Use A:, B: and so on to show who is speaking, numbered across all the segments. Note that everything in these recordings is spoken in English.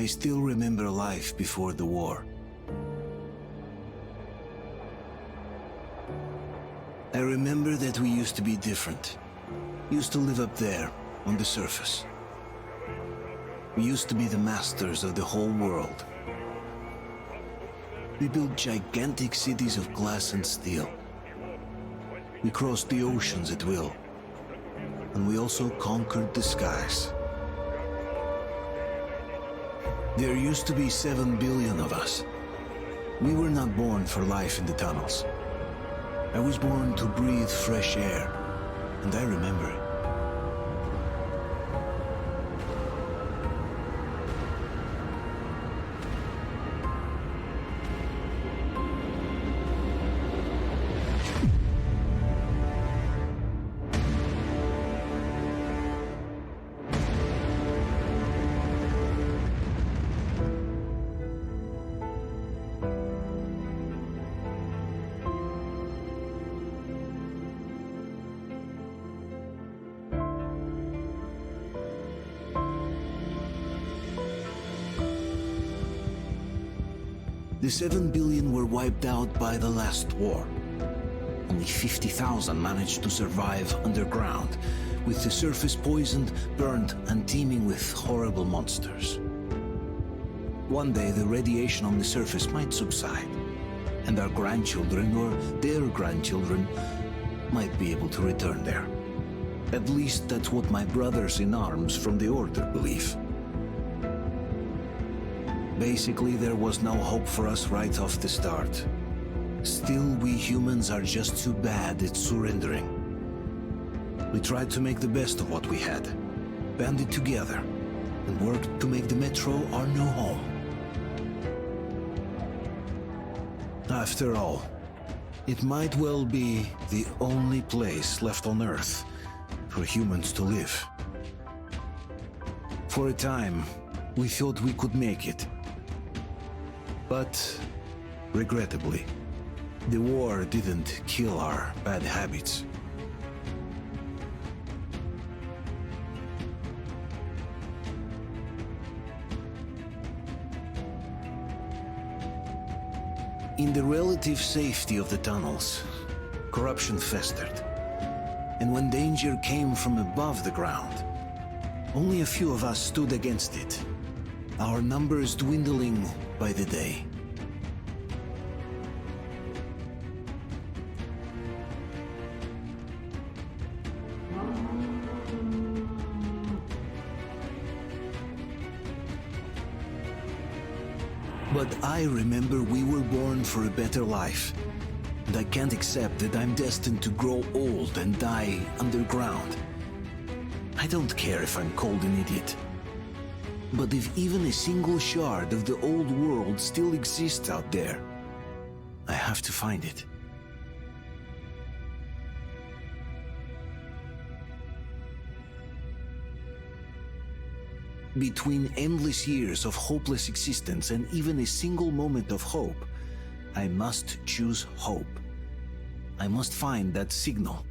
A: still remember life before the war. I remember that we used to be different. Used to live up there, on the surface. We used to be the masters of the whole world. We built gigantic cities of glass and steel. We crossed the oceans at will. And we also conquered the skies. There used to be 7 billion of us. We were not born for life in the tunnels. I was born to breathe fresh air, and I remember it. The 7 billion were wiped out by the last war. Only 50,000 managed to survive underground, with the surface poisoned, burnt, and teeming with horrible monsters. One day the radiation on the surface might subside, and our grandchildren or their grandchildren might be able to return there. At least that's what my brothers in arms from the Order believe. Basically, there was no hope for us right off the start. Still, we humans are just too bad at surrendering. We tried to make the best of what we had, banded together, and worked to make the Metro our new home. After all, it might well be the only place left on Earth for humans to live. For a time, we thought we could make it. But, regrettably, the war didn't kill our bad habits. In the relative safety of the tunnels, corruption festered. And when danger came from above the ground, only a few of us stood against it, our numbers dwindling by the day. But I remember we were born for a better life, and I can't accept that I'm destined to grow old and die underground. I don't care if I'm called an idiot. But if even a single shard of the old world still exists out there, I have to find it. Between endless years of hopeless existence and even a single moment of hope, I must choose hope. I must find that signal.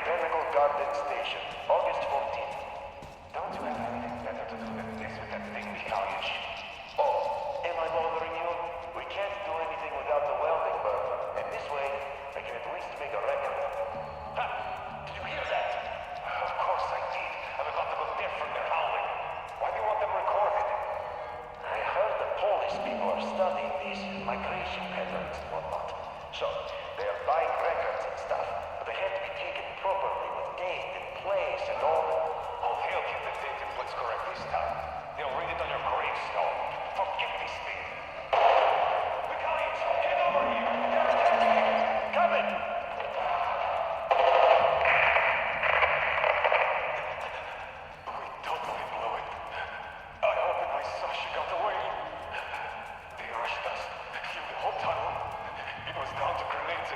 B: Botanical Garden Station, August 14th. Don't you have anything better to do than mess with that thing, Mikhailych? Oh, am I bothering you? We can't do anything without the welding burner, and this way, I can at least make a record. Ha! Did you hear that? Of course I did. I'm about to go deaf from their howling. Why do you want them recorded? I heard the Polish people are studying these migration patterns and whatnot. So, they are buying records and stuff, but they have to be taken properly with date and place and all that. Oh, they'll get the date and place correct this time. They'll read it on your gravestone. Forget this thing. Mikhailych, get over here! There's that thing! Coming! We totally blew it. I hope that my Sasha got away. They rushed us through the whole tunnel. It was down to grenades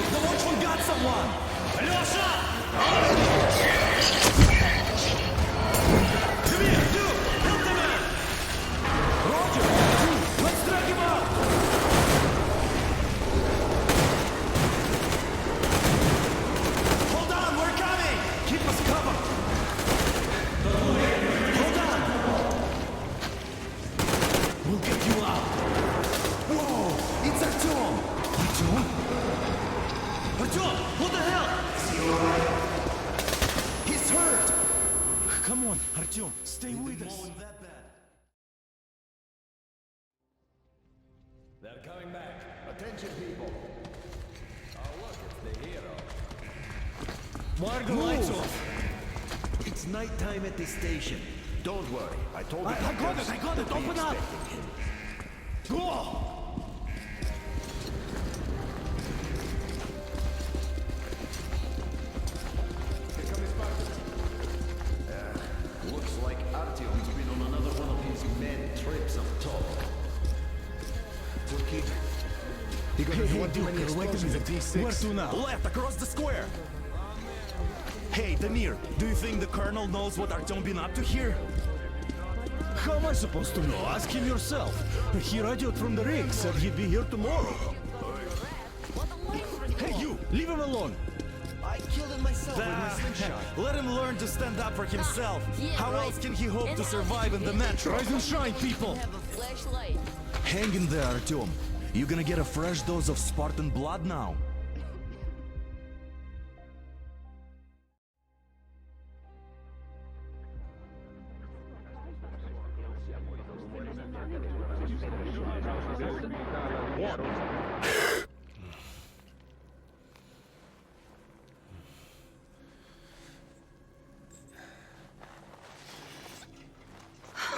C: The watchman got someone! Alyosha! Come here, dude! Help the man! Roger! Dude, let's drag him out! Hold on, we're coming! Keep us covered! Hold on! We'll get you out! Whoa! It's Artyom! Artyom? Artyom! What the hell? He's hurt! Come on, Artyom, stay with us.
D: They're coming back. Attention, people. Oh, look, it's the hero.
C: Why are the lights off?
E: It's nighttime at the station. Don't worry, I told you.
C: I got it, open up! Go!
E: Looks like Artyom's been on another one of his mad trips up top. Okay.
C: Hey, Duke, wait a minute. Where to now?
F: Left, across the square! Hey, Damir, do you think the Colonel knows what Artyom been up to here?
C: How am I supposed to know? Ask him yourself. He radioed from the rig, said he'd be here tomorrow. Hey, you! Leave him alone!
E: I killed him myself with my slingshot.
F: Let him learn to stand up for himself. How else can he hope to survive in the metro?
C: Rise and shine, people!
G: Have a flashlight.
F: Hang in there, Artyom. You gonna get a fresh dose of Spartan blood now.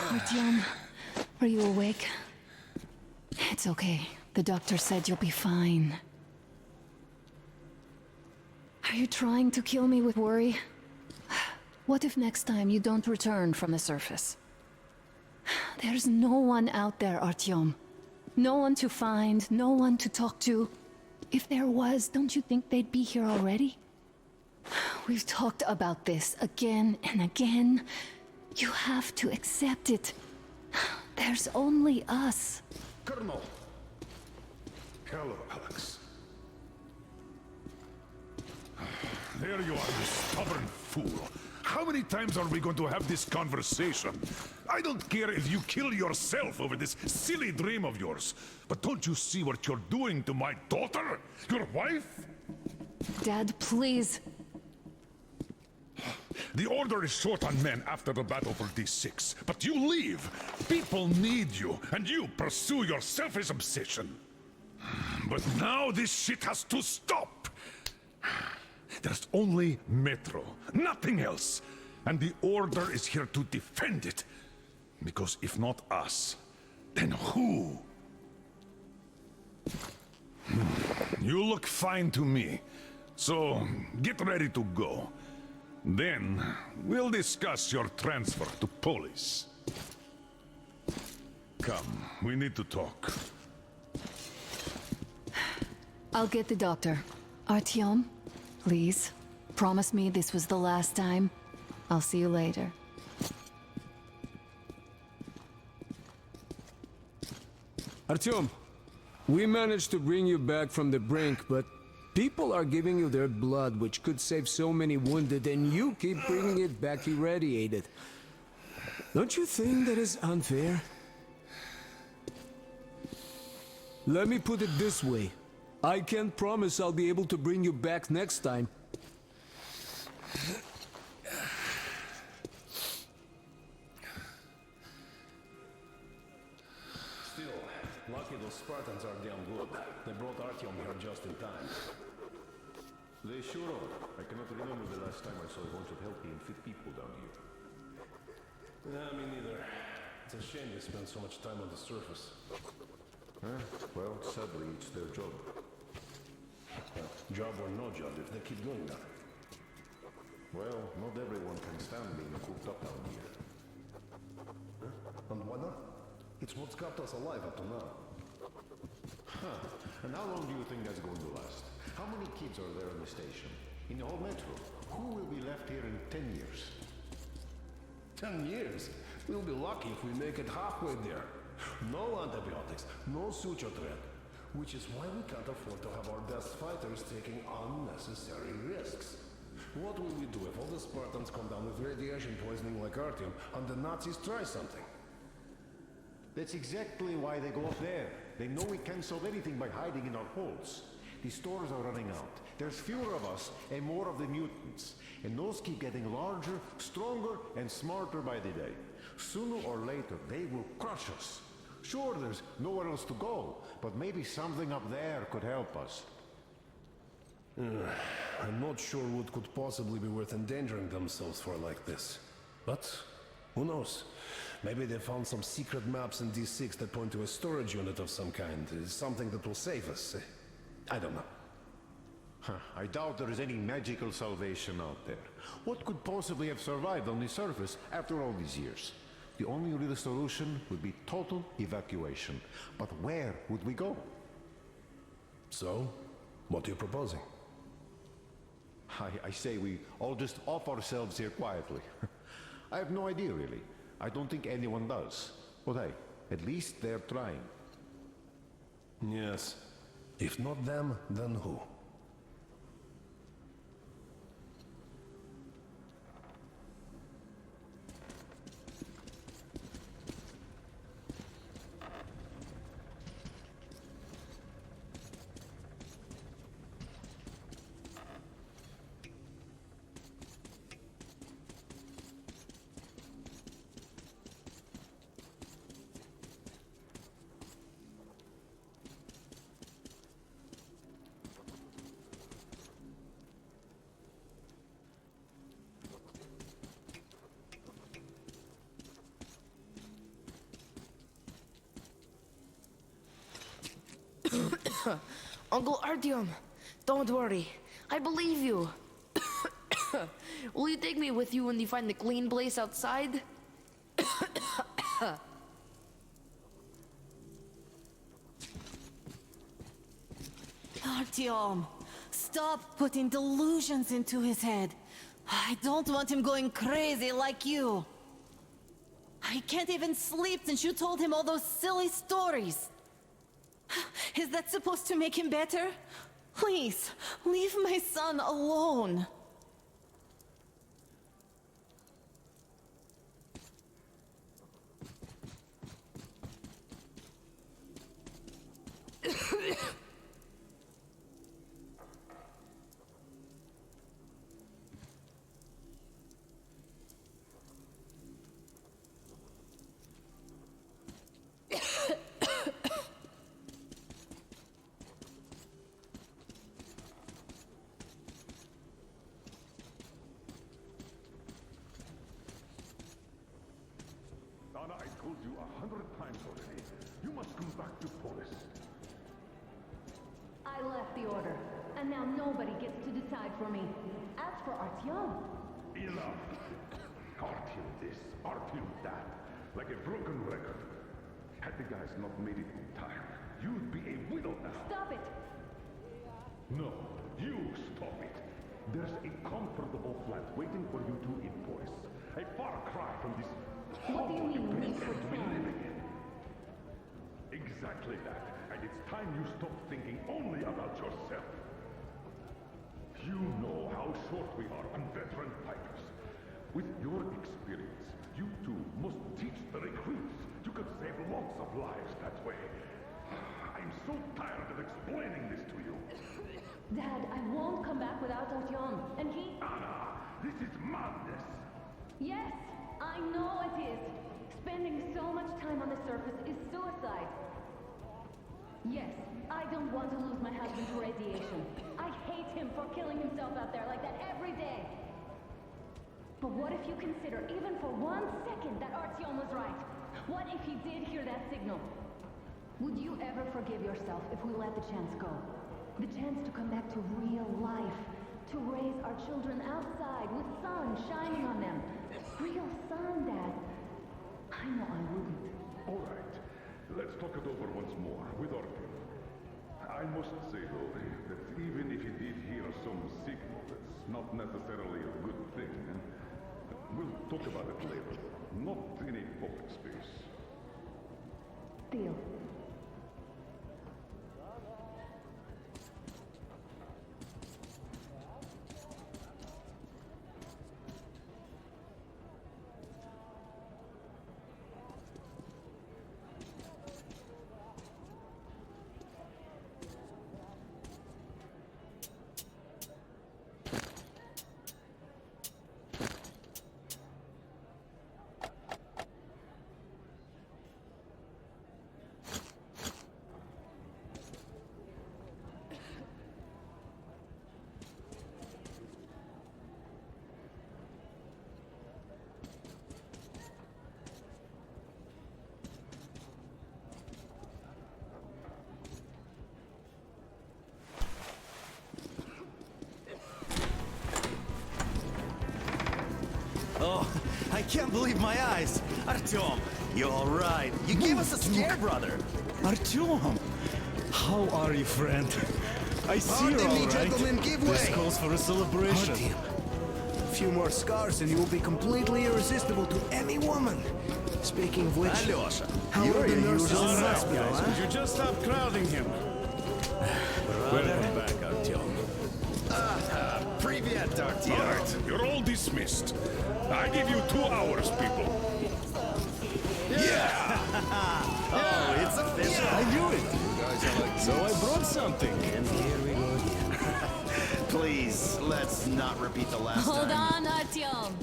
G: Artyom, are you awake? It's okay. The doctor said you'll be fine. Are you trying to kill me with worry? What if next time you don't return from the surface? There's no one out there, Artyom. No one to find, no one to talk to. If there was, don't you think they'd be here already? We've talked about this again and again. You have to accept it. There's only us.
H: Colonel! Hello, Alex. There you are, you stubborn fool. How many times are we going to have this conversation? I don't care if you kill yourself over this silly dream of yours, but don't you see what you're doing to my daughter? Your wife?
G: Dad, please.
H: The Order is short on men after the battle for D6, but you leave. People need you, and you pursue your selfish obsession. But now this shit has to stop. There's only Metro, nothing else. And the Order is here to defend it. Because if not us, then who? You look fine to me. So, get ready to go. Then, we'll discuss your transfer to Polis. Come, we need to talk.
G: I'll get the doctor. Artyom, please. Promise me this was the last time. I'll see you later.
I: Artyom, we managed to bring you back from the brink, but people are giving you their blood, which could save so many wounded, and you keep bringing it back irradiated. Don't you think that is unfair? Let me put it this way. I can't promise I'll be able to bring you back next time.
D: Still, lucky those Spartans are damn good. They brought Artyom here just in time. They sure are. I cannot remember the last time I saw a bunch of healthy and fit people down here. Yeah, me neither. It's a shame they spend so much time on the surface. Well, sadly, it's their job. Job or no job, if they keep doing that. Well, not everyone can stand being cooked It's what's kept us alive up to now. Huh. And how long do you think that's going to last? How many kids are there in the station? In the whole metro? Who will be left here in 10 years?
C: 10 years? We'll be lucky if we make it halfway there. No antibiotics, no suture thread. Which is why we can't afford to have our best fighters taking unnecessary risks. What will we do if all the Spartans come down with radiation poisoning like Artyom and the Nazis try something?
E: That's exactly why they go up there. They know we can't solve anything by hiding in our holes. The stores are running out. There's fewer of us and more of the mutants. And those keep getting larger, stronger, and smarter by the day. Sooner or later, they will crush us. Sure, there's nowhere else to go, but maybe something up there could help us.
C: I'm not sure what could possibly be worth endangering themselves for like this. But, who knows? Maybe they found some secret maps in D6 that point to a storage unit of some kind. Something that will save us. I don't know.
E: I doubt there is any magical salvation out there. What could possibly have survived on the surface after all these years? The only real solution would be total evacuation. But where would we go?
C: So, what are you proposing?
E: I say we all just off ourselves here quietly. I have no idea, really. I don't think anyone does. But hey, at least they're trying.
C: Yes. If not them, then who?
J: Uncle Artyom, don't worry. I believe you. Will you take me with you when you find the clean place outside?
K: Artyom, stop putting delusions into his head. I don't want him going crazy like you. I can't even sleep since you told him all those silly stories. Is that supposed to make him better? Please, leave my son alone.
H: Anna, I told you 100 times already. You must come back to Polis.
G: I left the order, and now nobody gets to decide for me. As for Artyom...
H: Enough! Artyom this, Artyom that. Like a broken record. Had the guys not made it in time, you'd be a widow now.
G: Stop it!
H: No, you stop it. There's a comfortable flat waiting for you two in Polis. A far cry from this...
G: What do you mean,
H: we
G: Liquid Sand?
H: living in? Exactly that. And it's time you stop thinking only about yourself. You know how short we are on veteran fighters. With your experience, you two must teach the recruits. You could save lots of lives that way. I'm so tired of explaining this to you.
G: Dad, I won't come back without Artyom, and he...
H: Anna, this is madness.
G: Yes, I know it is. Spending so much time on the surface is suicide. Yes, I don't want to lose my husband to radiation. I hate him for killing himself out there like that every day. But what if you consider, even for 1 second, that Artyom was right? What if he did hear that signal? Would you ever forgive yourself if we let the chance go? The chance to come back to real life. To raise our children outside with sun shining on them. Real sun, Dad. I know I wouldn't.
H: All right.
D: must say, though, that even if you did hear some signal, that's not necessarily a good thing. We'll talk about it later. Not in a public space.
G: Deal.
F: Oh, I can't believe my eyes. Artyom, you all right? You gave us a scare, brother. Artyom, how are you, friend? I see you're all right.
A: Gentlemen, give way.
F: This calls for a celebration.
A: Artyom, a few more scars and you will be completely irresistible to any woman. Speaking of which,
F: Alyosha,
A: how
F: you're
A: are the
F: your
A: nurses
F: usual
A: in the
F: self,
A: hospital,
F: guys.
A: huh?
C: Would you just stop crowding him?
F: Welcome back, Artyom. Привет,
H: All
F: Artyom.
H: right, you're all dismissed. I give you 2 hours, people.
F: Oh, it's official.
E: I knew it! So I brought something.
F: And here we go again. Please, let's not repeat the last
K: Hold
F: time.
K: on, Artyom.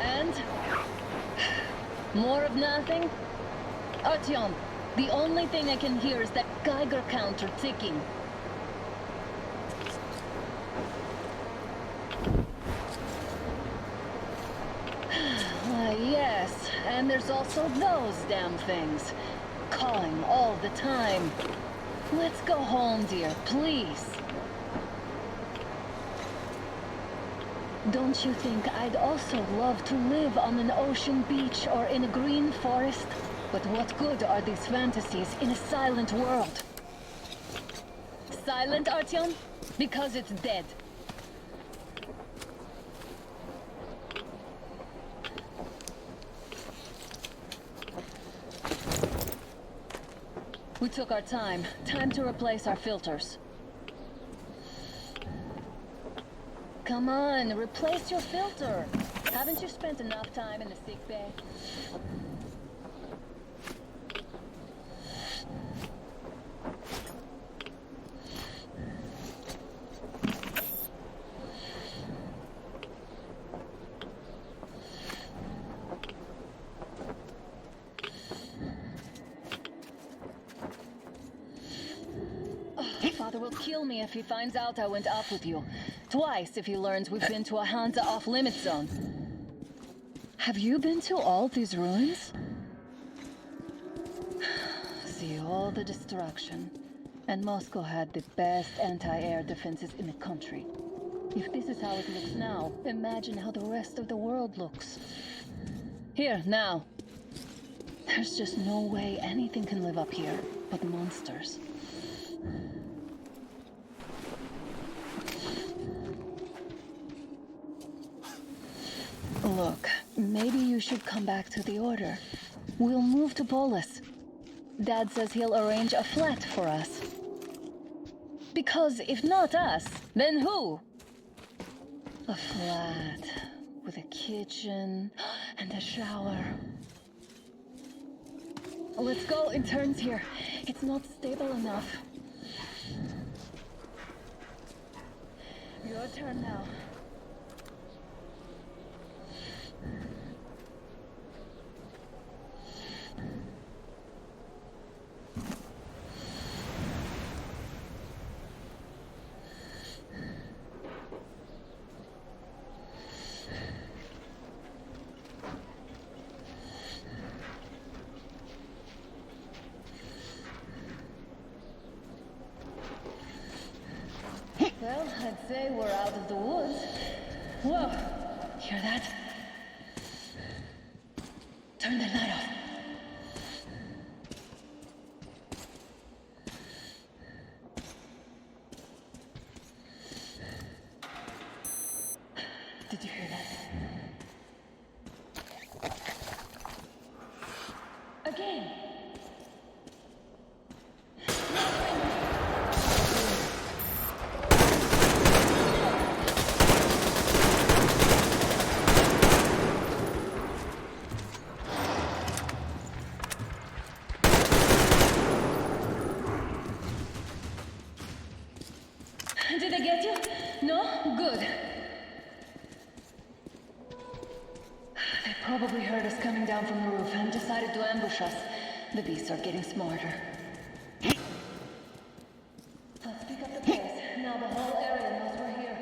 G: And? More of nothing? Artyom, the only thing I can hear is that Geiger counter ticking. Yes, and there's also those damn things. Calling all the time. Let's go home, dear, please. Don't you think I'd also love to live on an ocean beach or in a green forest? But what good are these fantasies in a silent world? Silent, Artyom? Because it's dead. We took our time. Time to replace our filters. Come on, replace your filter. Haven't you spent enough time in the sick bay? Father will kill me if he finds out I went up with you. Twice if he learns we've been to a Hansa off-limit zone. Have you been to all these ruins? See all the destruction. And Moscow had the best anti-air defenses in the country. If this is how it looks now, imagine how the rest of the world looks. Here, now. There's just no way anything can live up here but monsters. Look, maybe you should come back to the Order. We'll move to Polis. Dad says he'll arrange a flat for us. Because if not us, then who? A flat with a kitchen and a shower. Let's go in turns here. It's not stable enough. Your turn now. say we're out of the woods. Whoa! Hear that? Turn the light off. Did you hear that? Again! Did I get you? No? Good. They probably heard us coming down from the roof and decided to ambush us. The beasts are getting smarter. Let's pick up the pace. Now the whole area knows we're here.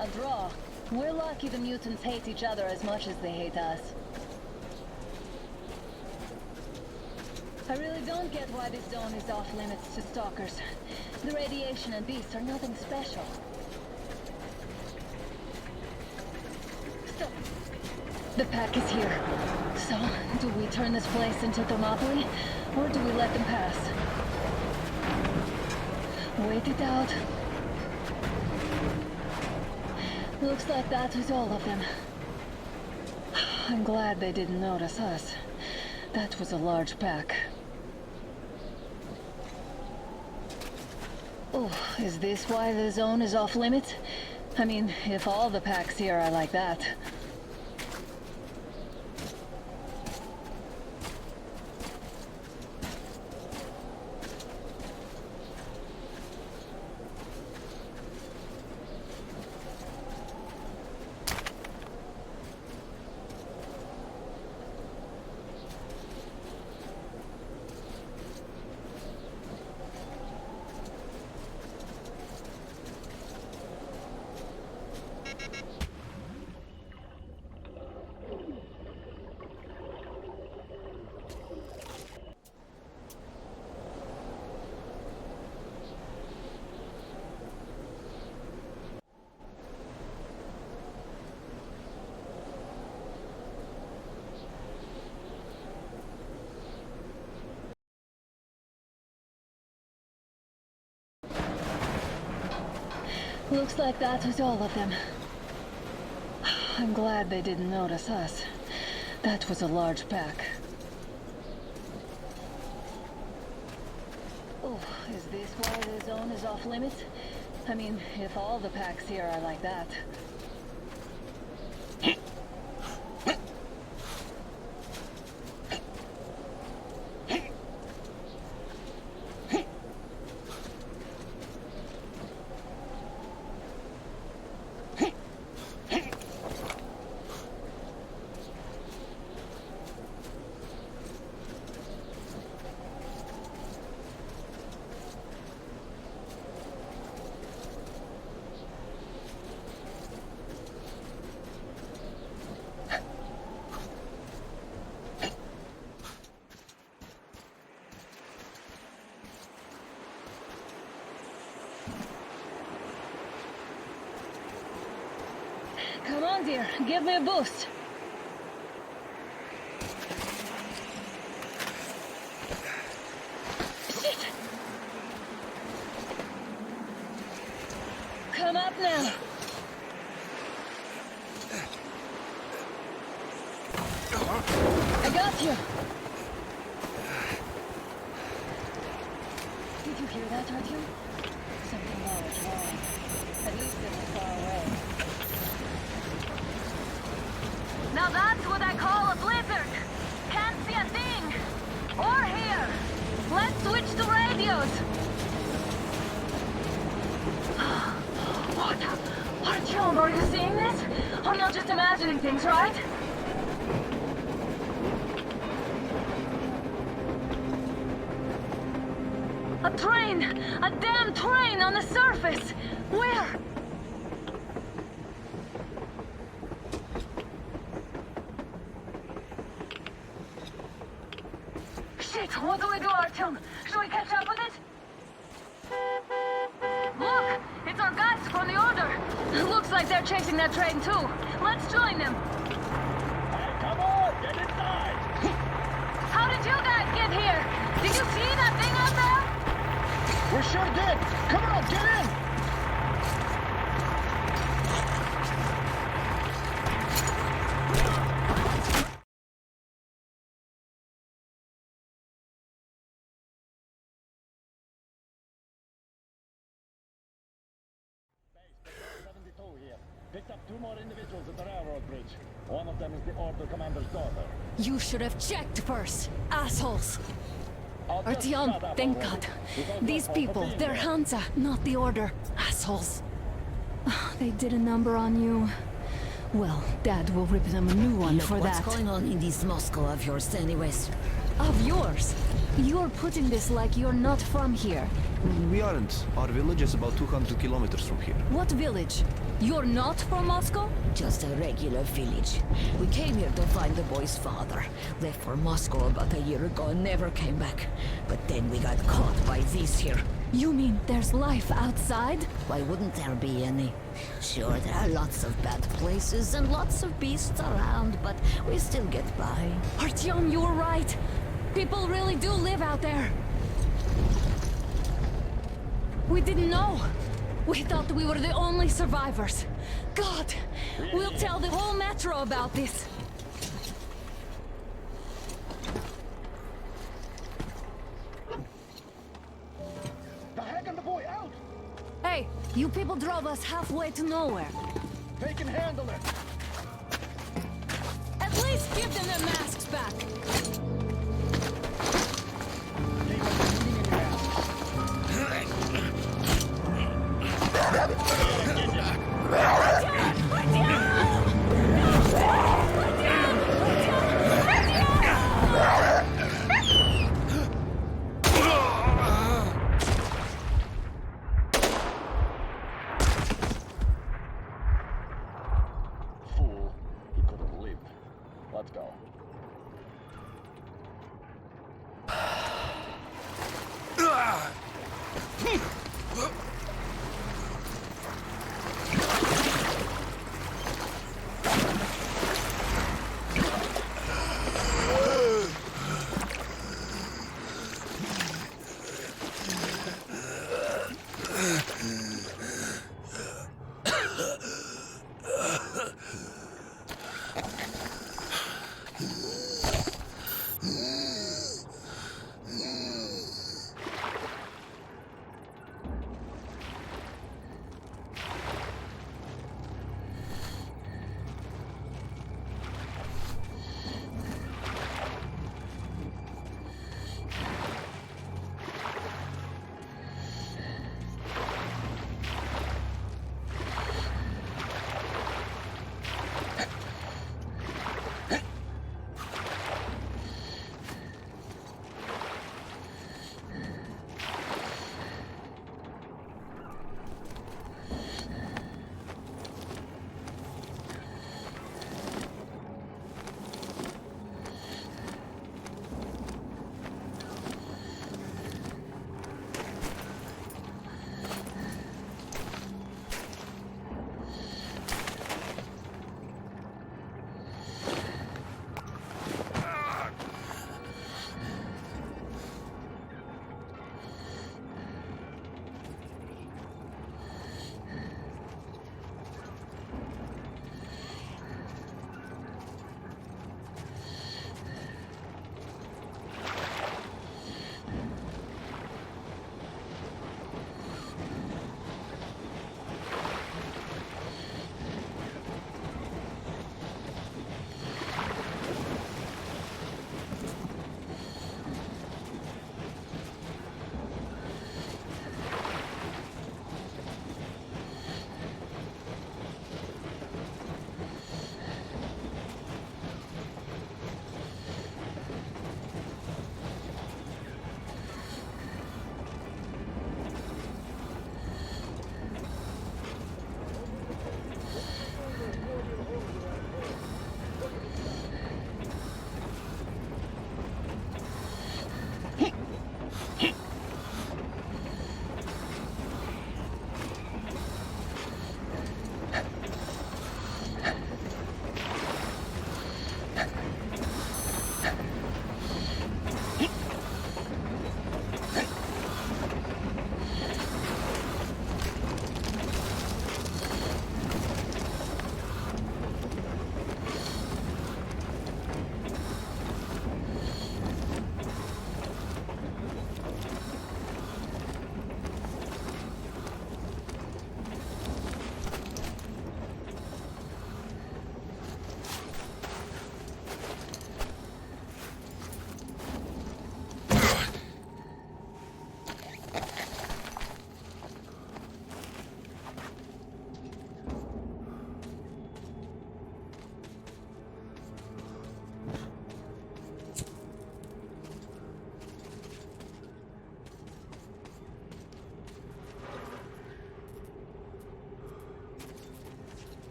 G: A draw. We're lucky the mutants hate each other as much as they hate us. I really don't get why this zone is off limits to stalkers. The radiation and beasts are nothing special. Stop. The pack is here. So, do we turn this place into Thermopylae, or do we let them pass? Wait it out. Looks like that was all of them. I'm glad they didn't notice us. That was a large pack. Oh, is this why the zone is off limits? I mean, if all the packs here are like that. Looks like that was all of them. I'm glad they didn't notice us. That was a large pack. Oh, is this why the zone is off limits? I mean, if all the packs here are like that. Come on, dear. Give me a boost. Shit! Come up now. I got you. Did you hear that, Artyom? Something large, wrong. At least it was far away. Now that's what I call a blizzard. Can't see a thing. Or hear. Let's switch to radios. What? Artyom, are you seeing this? I'm not just imagining things, right? A train! A damn train on the surface! Where? Shit! What do we do, Artyom? Should we catch up with it? Look! It's our guys from the Order! Looks like they're chasing that train too. Let's join them!
L: Hey, come on! Get inside!
G: How did you guys get here? Did you see that thing out there?
L: We sure did! Come on, get in! Here. Picked up 2 more individuals at the railroad bridge. One of them is the Order Commander's daughter.
G: You should have checked first, assholes! Artyom, thank God. These people, they're Hansa, not the Order. Assholes. They did a number on you. Well, Dad will rip them a new one for that.
M: What's going on in this Moscow of yours anyways?
G: Of yours? You're putting this like you're not from here.
N: We aren't. Our village is about 200 kilometers from here.
G: What village? You're not from Moscow?
M: Just a regular village. We came here to find the boy's father. Left for Moscow about a year ago and never came back. But then we got caught by these here.
G: You mean there's life outside?
M: Why wouldn't there be any? Sure, there are lots of bad places and lots of beasts around, but we still get by.
G: Artyom, you were right. People really do live out there. We didn't know. We thought we were the only survivors. God, we'll tell the whole metro about this.
L: The Hag and the boy out!
G: Hey, you people drove us halfway to nowhere.
L: They can handle it.
G: At least give them their masks back.
L: Fool. He couldn't live. Let's go.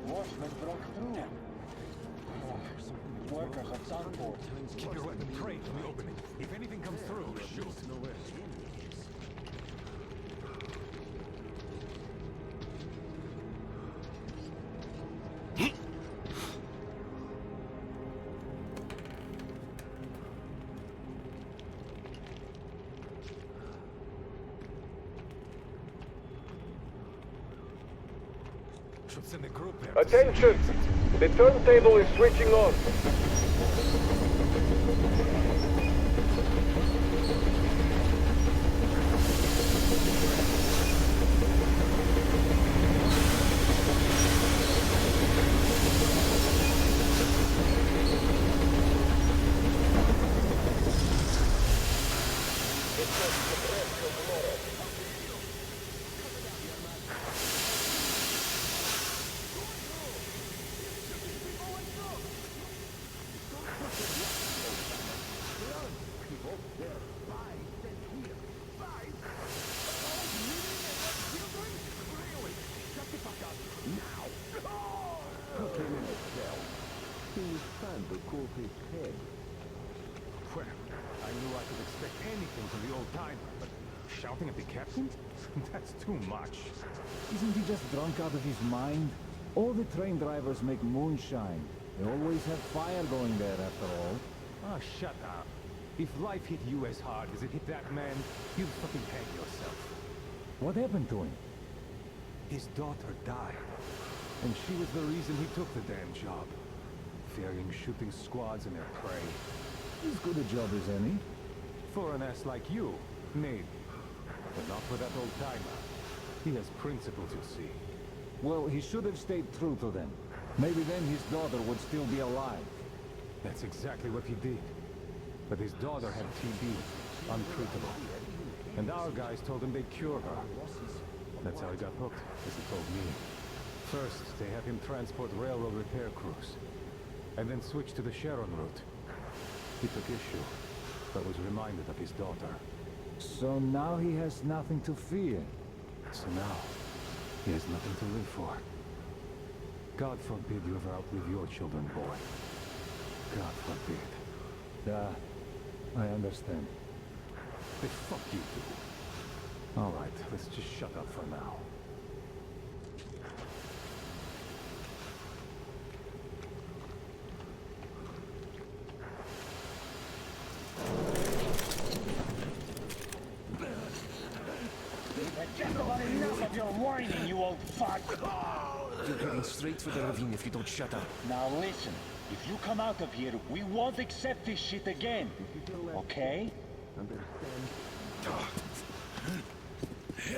L: Watchmen broke through. Oh, workers at Southport.
O: Keep your weapon trained on the opening. If anything comes through, shoot. Send the group there.
P: Attention! The turntable is switching on.
O: expect anything from the old timer, but shouting at the captain? That's too much.
L: Isn't he just drunk out of his mind? All the train drivers make moonshine. They always have fire going there, after all.
O: Ah, shut up. If life hit you as hard as it hit that man, you'd fucking hang yourself.
L: What happened to him?
O: His daughter died. And she was the reason he took the damn job. Fearing shooting squads and their prey.
L: As good a job as any.
O: For an ass like you, maybe. But not for that old timer. He has principles, you see.
L: Well, he should have stayed true to them. Maybe then his daughter would still be alive.
O: That's exactly what he did. But his daughter had TB, untreatable. And our guys told him they'd cure her. That's how he got hooked, as he told me. First, they had him transport railroad repair crews. And then switch to the Sharon route. He took issue, but was reminded of his daughter.
L: So now he has nothing to fear.
O: So now, he has nothing to live for. God forbid you ever outlive your children, boy. God forbid.
L: I understand.
O: The fuck you do. All right, let's just shut up for now.
L: Just about enough of your whining, you old fuck!
N: You're heading straight for the ravine if you don't shut up.
L: Now listen, if you come out of here, we won't accept this shit again. Okay?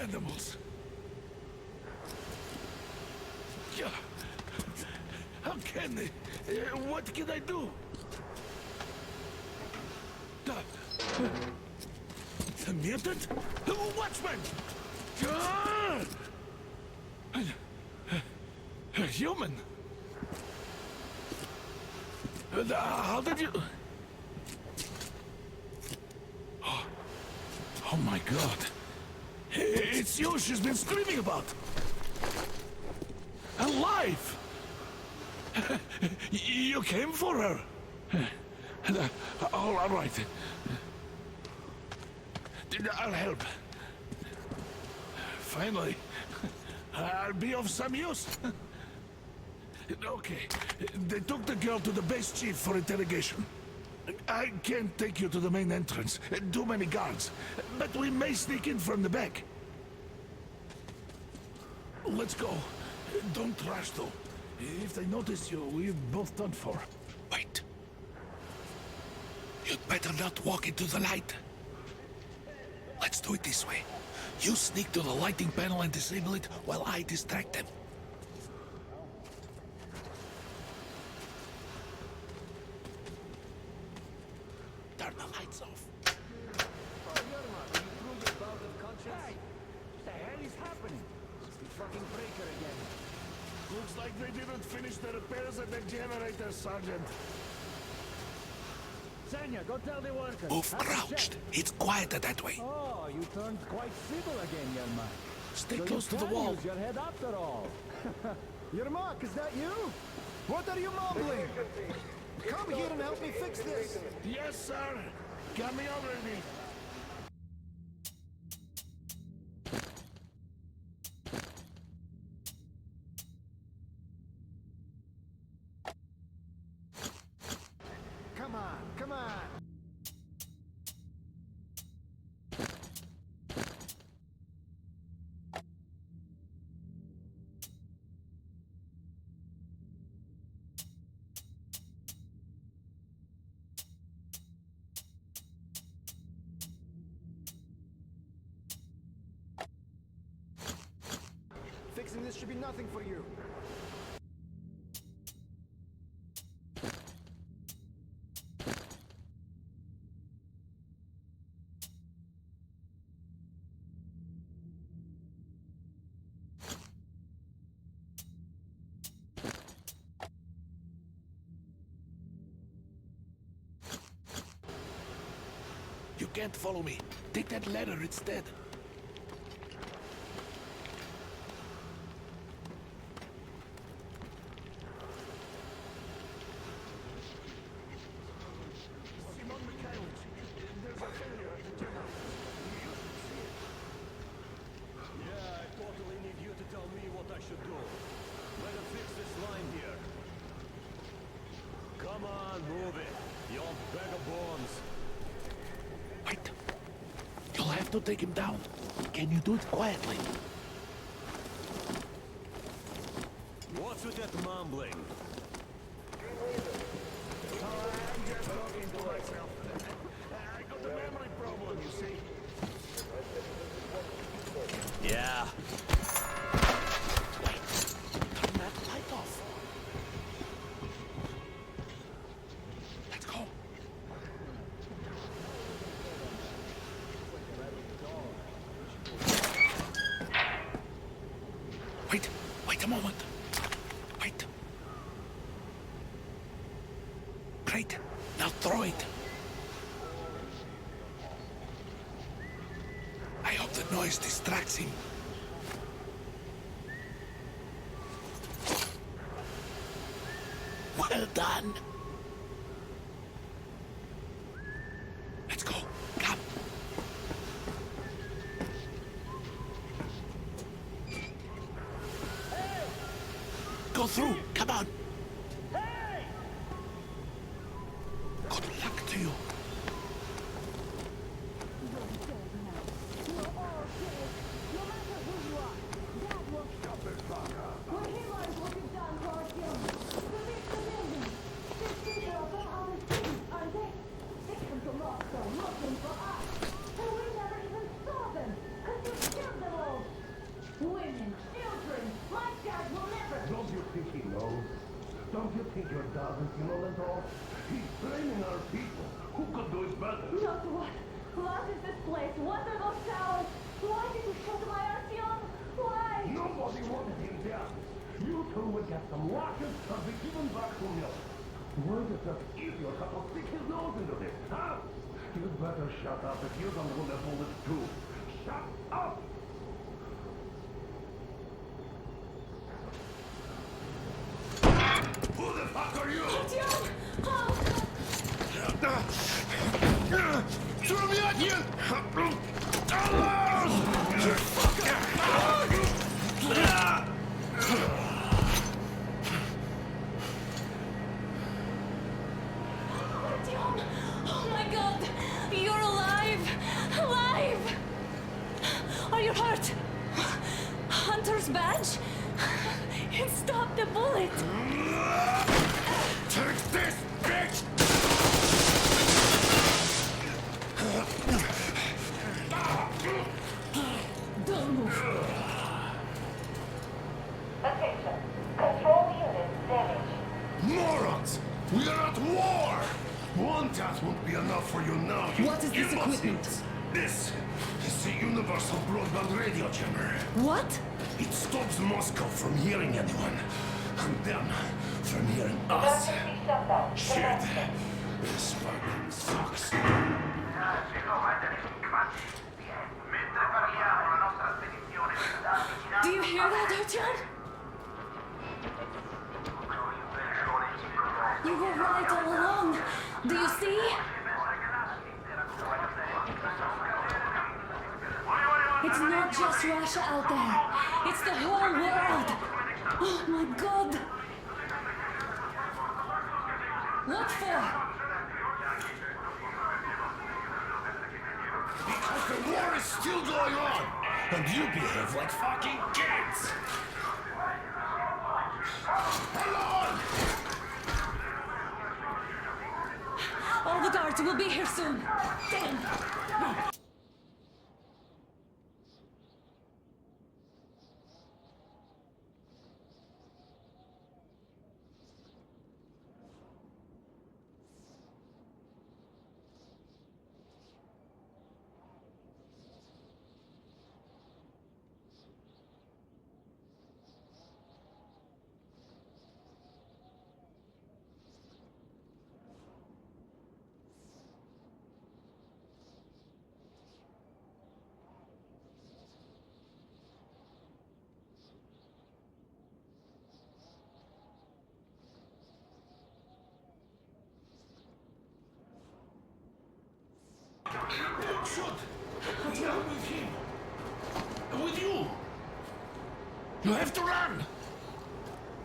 H: Animals. Yeah. How can they? What can I do? The mutant? Watchman! A human? How did you... Oh my god. It's you she's been screaming about. Alive! You came for her. All right. I'll help. Finally, I'll be of some use. Okay, they took the girl to the base chief for interrogation. I can't take you to the main entrance. Too many guards. But we may sneak in from the back. Let's go. Don't rush, though. If they notice you, we're both done for. Wait. You'd better not walk into the light. Let's do it this way. You sneak to the lighting panel and disable it while I distract them. Turn the lights off.
L: Hey! What the hell is happening? It's the fucking breaker again.
H: Looks like they didn't finish the repairs at the generator, Sergeant.
L: Senya, go tell the workers.
H: Move crouched. It's quieter that way.
L: Oh, you turned quite civil again, Yermak.
H: Stay
L: So
H: close
L: you
H: to the
L: can
H: wall.
L: use your head after all. Yermak, is that you? What are you mumbling? Come here and help me fix this.
H: Yes, sir. Coming already.
L: Come on, come on. Fixing this should be nothing for you.
H: You can't follow me. Take that ladder instead.
C: Simon Mikhailовich, there's a failure.
O: bombs.
A: Wait. You'll have to take him down. Can you do it quietly?
O: What's with that mumbling?
C: I'm just talking to myself. I got a memory problem, you see.
F: Yeah.
A: Turn that light off. Let's go. Wait a moment. Wait. Great. Now throw it. I hope the noise distracts him. Well done. Let's go. Come. Go through. Come on. Good luck to you.
C: Don't you think he knows? Don't you think your dad is know at all? He's blaming our people. Who could do it better?
K: Not what? What is this place? What are those towers? Why did you shoot my Artyom? Why?
C: Nobody wanted him dead. You two would get some rockets and be given back to milk. Why does that idiot have to stick his nose into this, huh? You'd better shut up if you don't want to hold it too. Shut up! Who the fuck are you?
K: Artyom!
C: Throw me at you!
K: Artyom! Oh my god! You're alive! Alive! Are you hurt? Hunter's badge? It stopped the bullet!
C: Take this, bitch!
K: Don't move.
Q: Attention. Control unit damaged.
C: Morons! We are at war! One task won't be enough for you now.
K: What is this equipment?
C: This is the Universal Broadband Radio Jammer.
K: What?
C: It stops Moscow from hearing anyone, and them from hearing us.
Q: Emergency shutdown.
C: Shit! This fucking sucks.
K: Do you hear that, Artyom? You were right all along. Do you see? It's not just Russia out there. It's the whole world. Oh my god. What for?
C: Because the war is still going on, and you behave like fucking kids. Hello!
K: All the guards will be here soon. Damn.
C: Shoot! Not with him. With you. You have to run.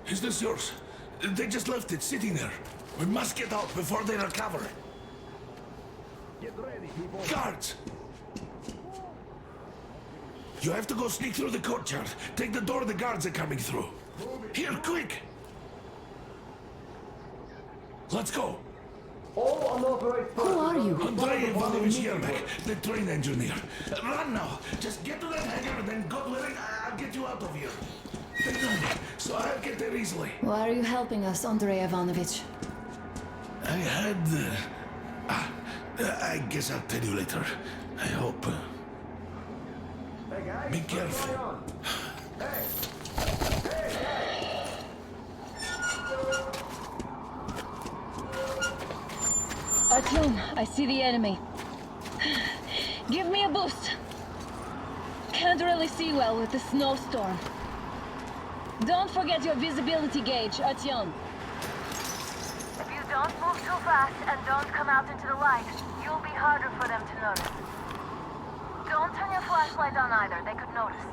C: Is this yours? They just left it sitting there. We must get out before they recover.
H: Guards! You have to go sneak through the courtyard. Take the door the guards are coming through. Here, quick! Let's go!
G: Who are you?
H: Andrei Ivanovich Yermak, the train engineer. Run now! Just get to that hangar, then God willing, I'll get you out of here. They know me, so I'll get there easily.
G: Why are you helping us, Andrei Ivanovich?
H: I had... I guess I'll tell you later. I hope. Be careful.
R: Artyom, I see the enemy. Give me a boost. Can't really see well with the snowstorm. Don't forget your visibility gauge, Artyom.
Q: If you don't move too fast and don't come out into the light, you'll be harder for them to notice. Don't turn your flashlight on either, they could notice.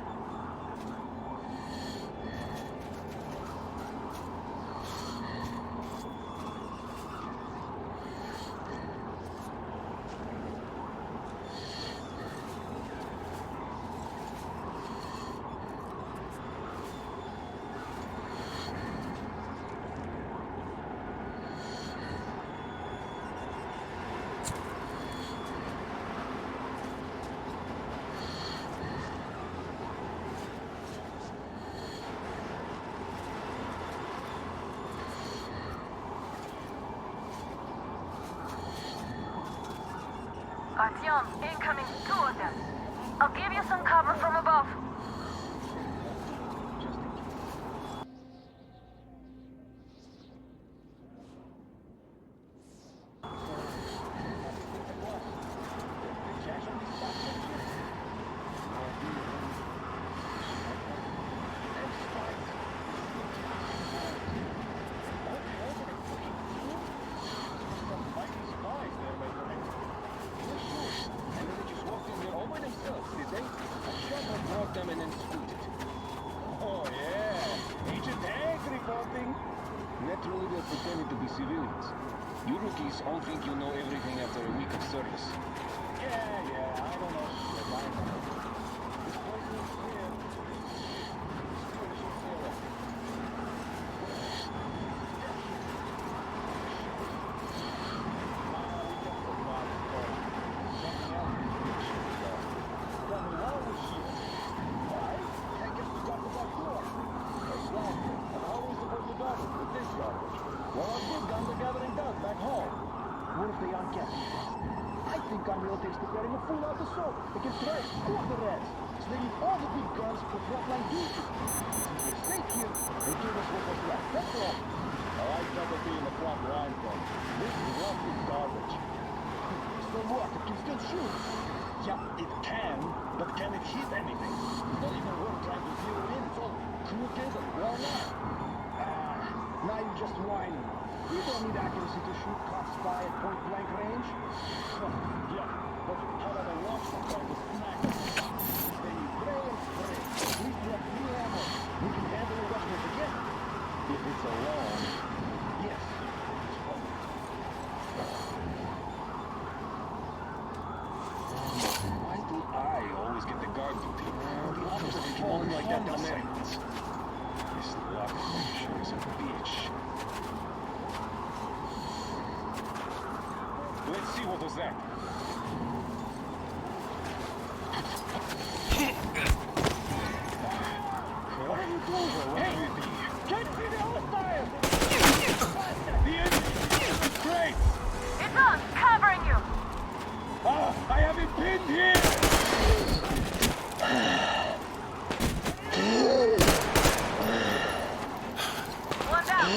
Q: Artyom, incoming, 2 of them. I'll give you some cover from above.
L: Oh, yeah. Agent Hank reporting. Naturally, they're pretending to be civilians. You rookies all think you know everything after a week of service. Yeah, I don't know. This place is clear. Yeah, it can, but can it hit anything? It's not even worth trying to zero in. It's all crooked and worn out. Now you're just whining. You don't need accuracy to shoot cops by at point-blank range. Yeah, but how about a lobster trying to smack us? Then you pray and pray. At least we have 3 ammo. We can handle the Russians again. If it's alone, yes. I always get the guard duty. The others keep falling like that till seconds. This luck sure is a bitch. Let's see what was that. What are you doing? Hey! Can't see the hostile! The enemy! Great!
Q: It's on! Covering you!
L: I have it pinned here!
Q: One down!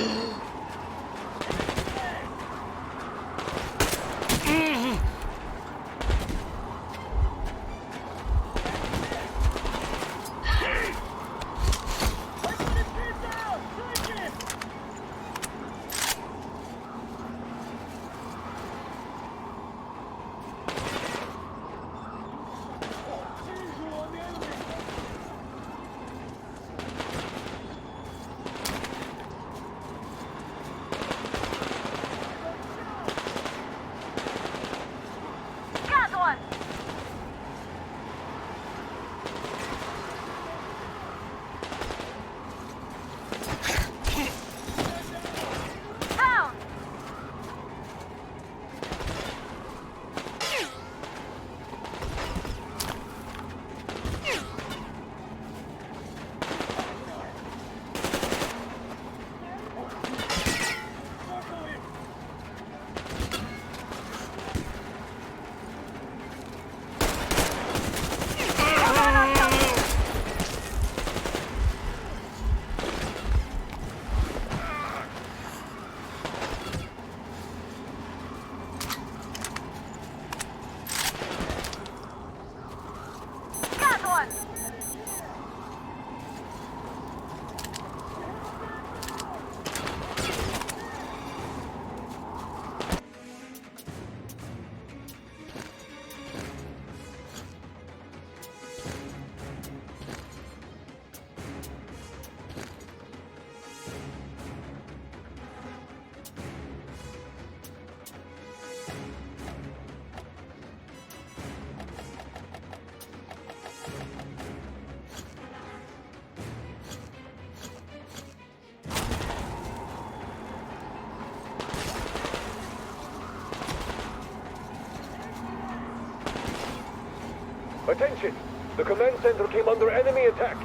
P: Attention! The command center came under enemy attack.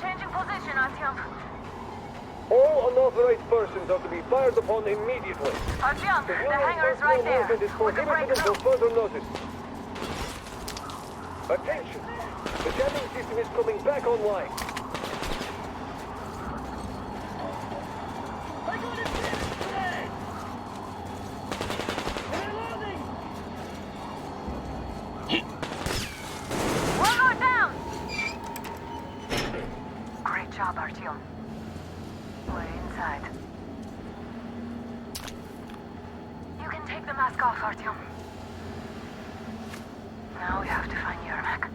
Q: Changing position, Artyom.
P: All unauthorized persons are to be fired upon immediately.
Q: Artyom, the
P: Civilian
Q: hangar is right
P: personnel
Q: there.
P: movement is
Q: We can break
P: prohibited until
Q: through.
P: further notice. Attention! The jamming system is coming back online.
Q: One more down! Great job, Artyom. We're inside. You can take the mask off, Artyom. Now we have to find Yermak.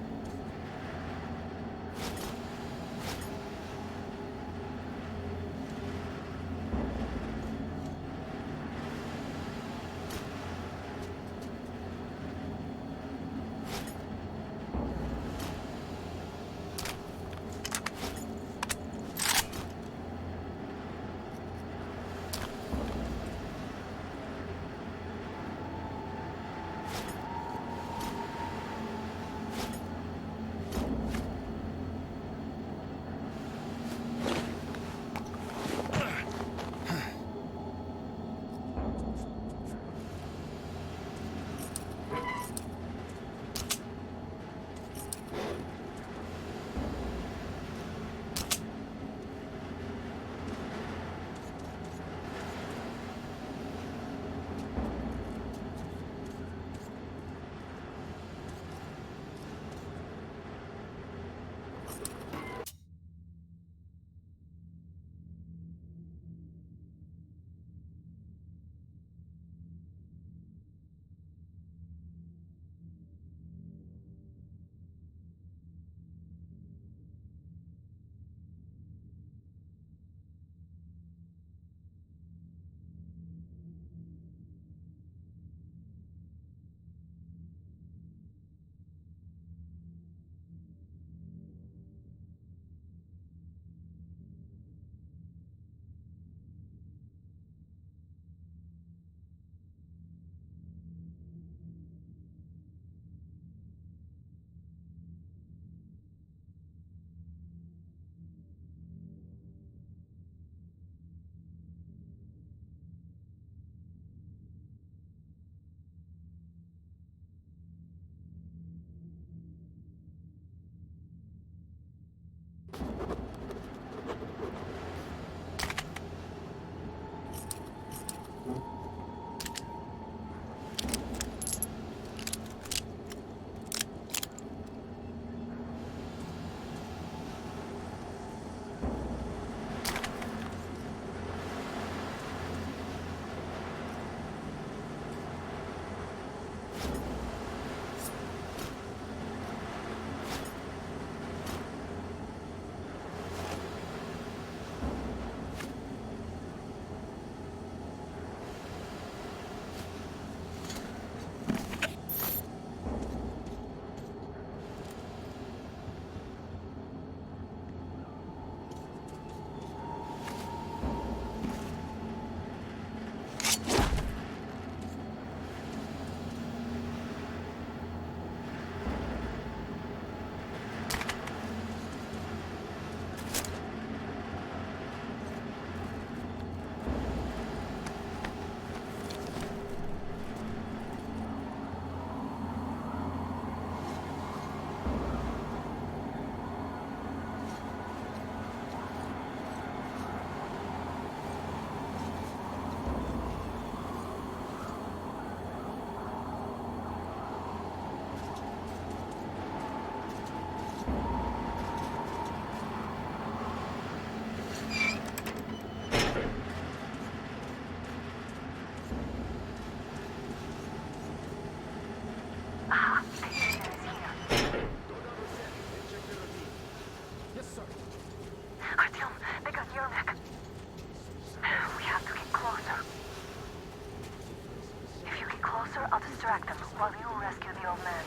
Q: distract them while you rescue the old man.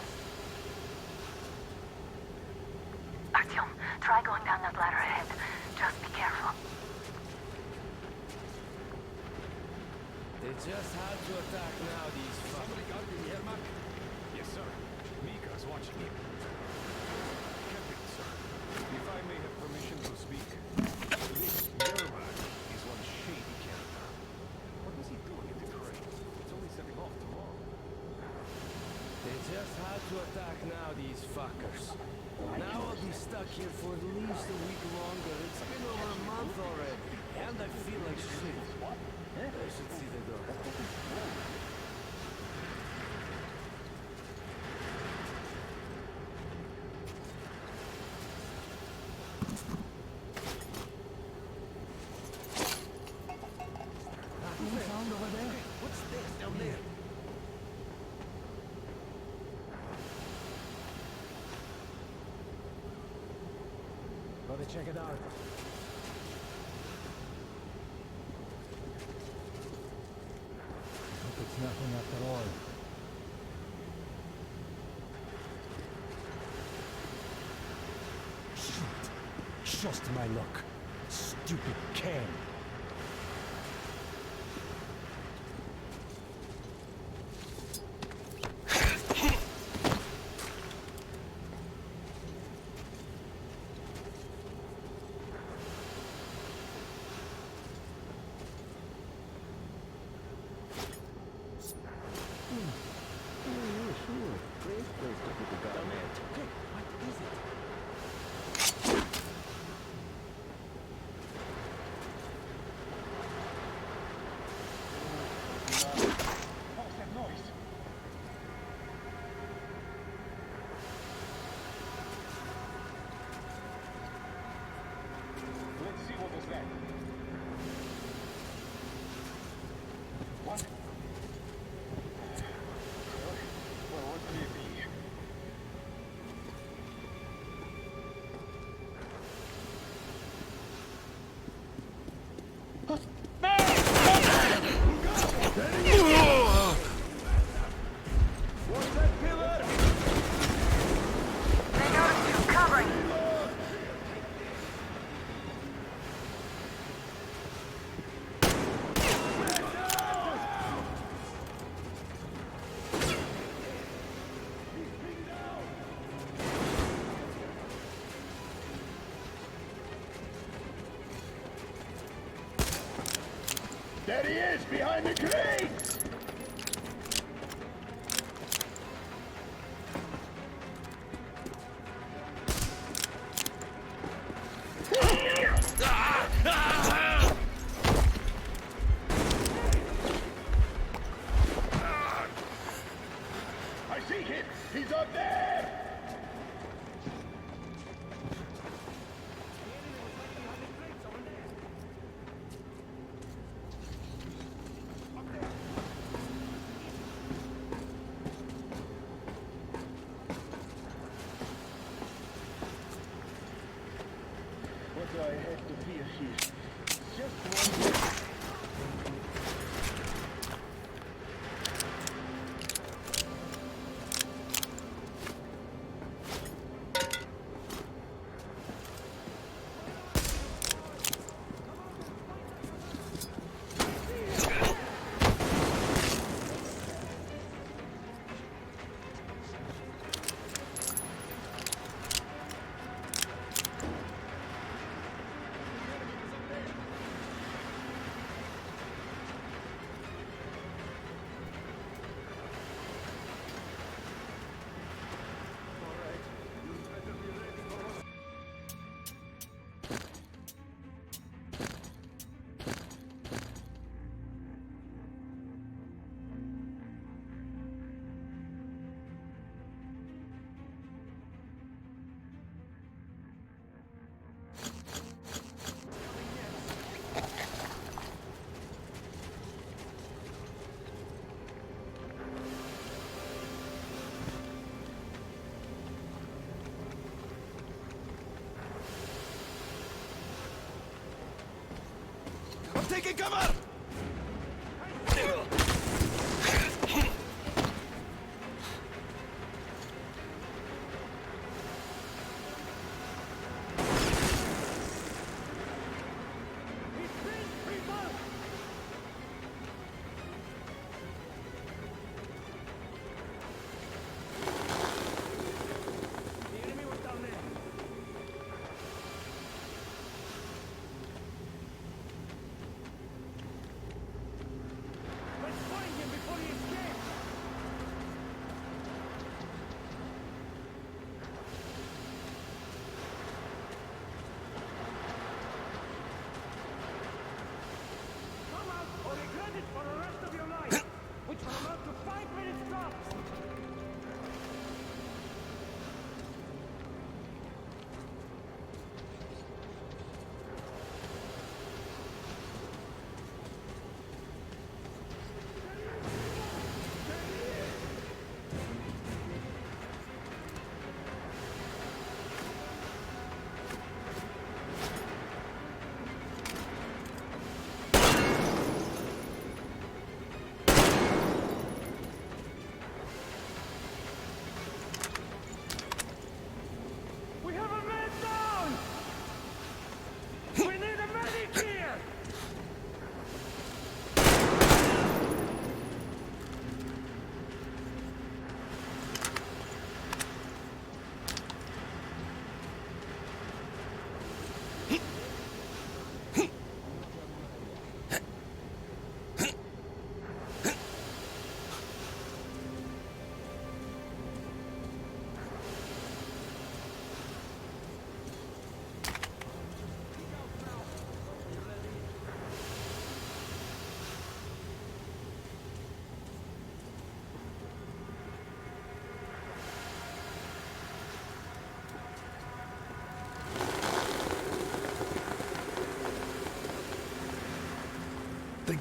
Q: Artyom, try going down that ladder ahead. Just be careful.
I: They just had to attack now, these fuckers.
D: Somebody got in Yermak? Yes, sir. Mika's
I: Just how to attack now, these fuckers. Now I'll be stuck here for at least a week longer. It's been over a month already, and I feel like shit. I should see the door.
C: Sound over there? What's this down there?
O: Gotta check it out. Hope it's nothing after all. Shit. Just my luck. Stupid Ken.
L: Let's see what was that. What? Well, what could it be?
B: There he is, behind the crates! I see him! He's up there! What do I have to fear here? Just one more.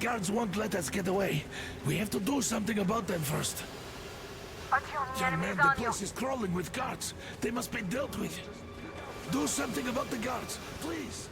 H: guards won't let us get away. We have to do something about them first.
Q: Artyom, the
H: Young
Q: enemy's
H: man, the
Q: on you.
H: place is crawling with guards. They must be dealt with. Do something about the guards, please.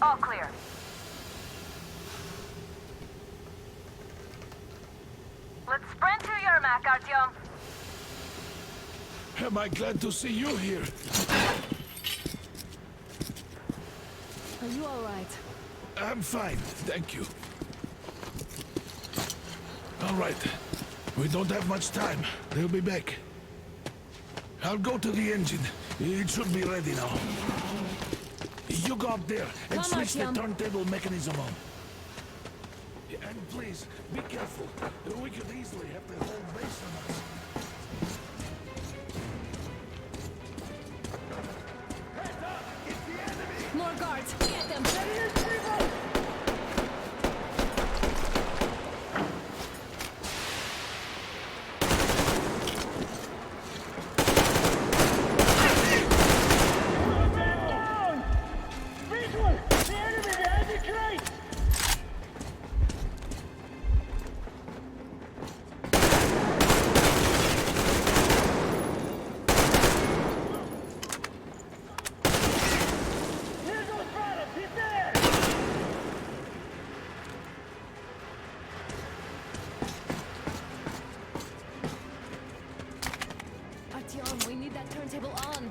Q: All clear. Let's sprint to Yermak, Artyom.
H: Am I glad to see you here?
G: Are you all right?
H: I'm fine, thank you. All right. We don't have much time. They'll be back. I'll go to the engine. It should be ready now. You go up there and
G: Come,
H: switch the
G: Artyom.
H: turntable mechanism on. And please, be careful. We could easily have the whole base on us.
G: More guards! Get them!
L: Visual! The enemy behind the crate! Here goes Braddock! He's there!
G: Artyom, we need that turntable on.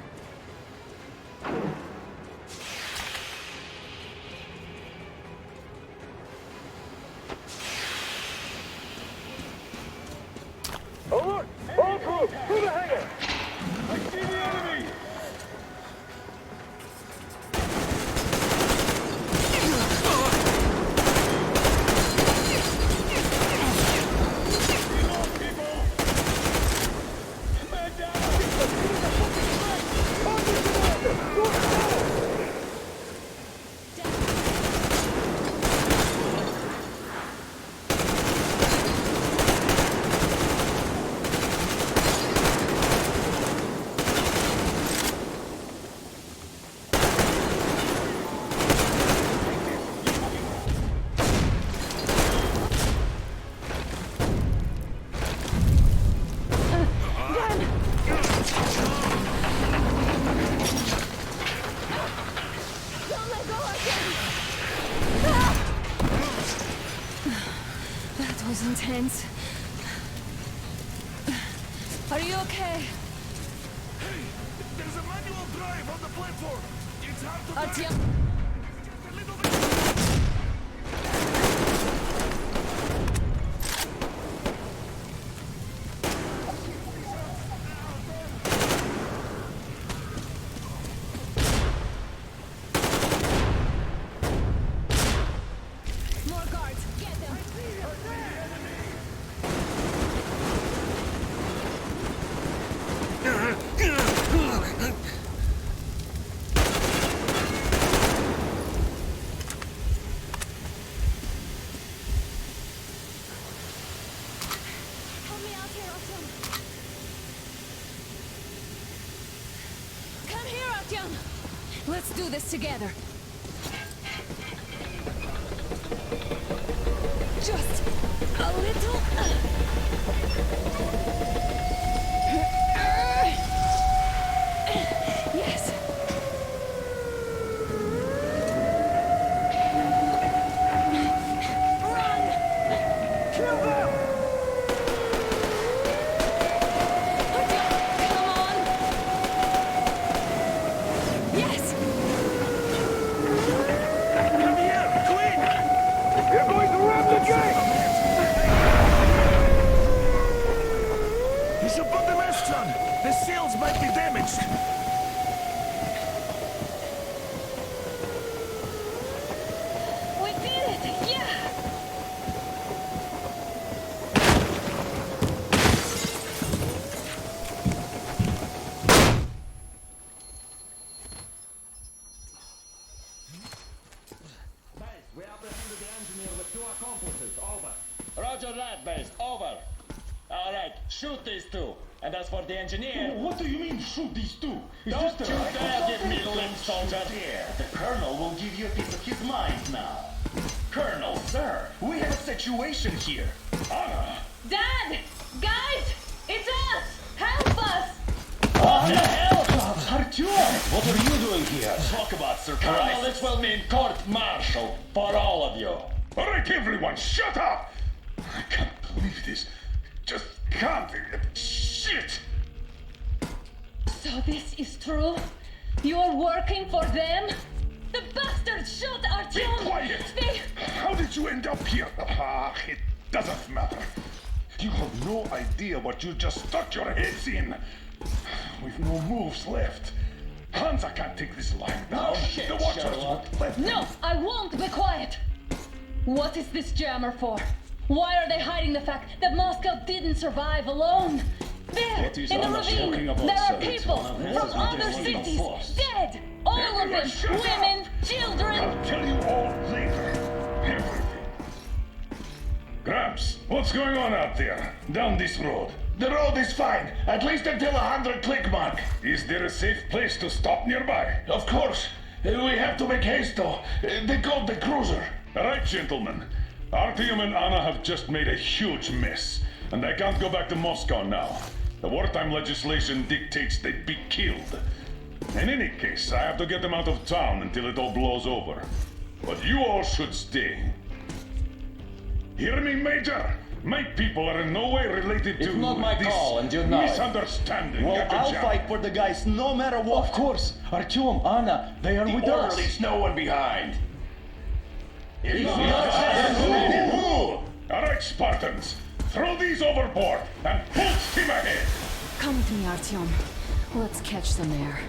P: Alert! All crew, to the hangar!
L: I see the enemy! Reload, people! Man down!
G: Don't let go, Artyom! Ah! That was intense. Are you okay?
H: Hey, there's a manual drive on the platform. It's hard to
G: Artyom!
H: a little bit.
G: More guards! Get them! Help me out here, Artyom! Come here, Artyom! Let's do this together. Just a little. Yes. Run! Kill them! Come on! Yes!
H: Come here, Queen!
P: You're going to ram the gate!
H: You should put the masks on. The sails might be damaged!
R: We did it! Yeah!
L: We apprehended the engineer with 2 accomplices. Over. Roger that, base. Over. All right, shoot these 2. And as for the engineer...
S: What do you mean, shoot these 2?
L: Don't you dare give me lip, soldier.
S: Here, the Colonel will give you a piece of his mind now. Colonel, sir, we have a situation here.
R: Dad! Guys! It's us! Help us!
L: What the hell?
S: Artyom, what are you doing here? Talk about surprise.
L: Colonel, this will mean court-martial for all of you.
H: All right, everyone, shut up! I can't believe this. Just can't. Shit!
R: So this is true? You're working for them? The bastards shot Artyom!
H: Be quiet!
R: They...
H: How did you end up here? It doesn't matter. You have no idea what you just stuck your heads in. We've no moves left. Hansa can't take this line now.
L: shit,
H: The Watchers
L: Sherlock.
H: won't let them.
R: No, I won't be quiet! What is this jammer for? Why are they hiding the fact that Moscow didn't survive alone? There,
L: What is
R: in the
L: Anna
R: ravine,
L: talking about,
R: there are
L: sir?
R: people
L: It's one of
R: from
L: his
R: other
L: biggest
R: cities,
L: force.
R: dead! All of
H: Everyone
R: them,
H: shut up.
R: women, children!
H: I'll tell you all later. Everything. Gramps, what's going on out there? Down this road?
S: The road is fine, at least until 100 click mark.
H: Is there a safe place to stop nearby?
S: Of course. We have to make haste though. They called the cruiser.
H: All right, gentlemen. Artyom and Anna have just made a huge mess, and they can't go back to Moscow now. The wartime legislation dictates they be killed. In any case, I have to get them out of town until it all blows over. But you all should stay. Hear me, Major? My people are in no way related to
L: It's not my
H: this
L: call, and you know it.
H: misunderstanding.
L: Well,
H: at the
L: I'll
H: jam.
L: fight for the guys no matter what. Of course. Artyom, Anna, they are with us.
S: Leaves no one behind.
H: All right, Spartans. Throw these overboard and full steam ahead.
G: Come with me, Artyom. Let's catch some air.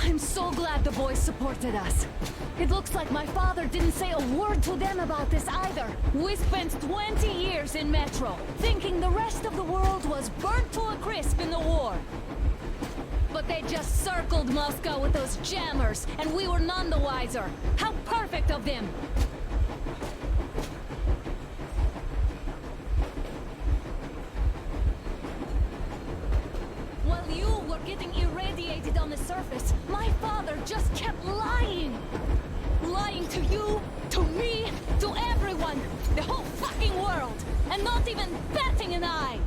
G: I'm so glad the boys supported us. It looks like my father didn't say a word to them about this either. We spent 20 years in Metro, thinking the rest of the world was burnt to a crisp in the war. But they just circled Moscow with those jammers, and we were none the wiser. How perfect of them! While you were getting irradiated on the surface, my father just kept lying. Lying to you, to me, to everyone, the whole fucking world, and not even batting an eye.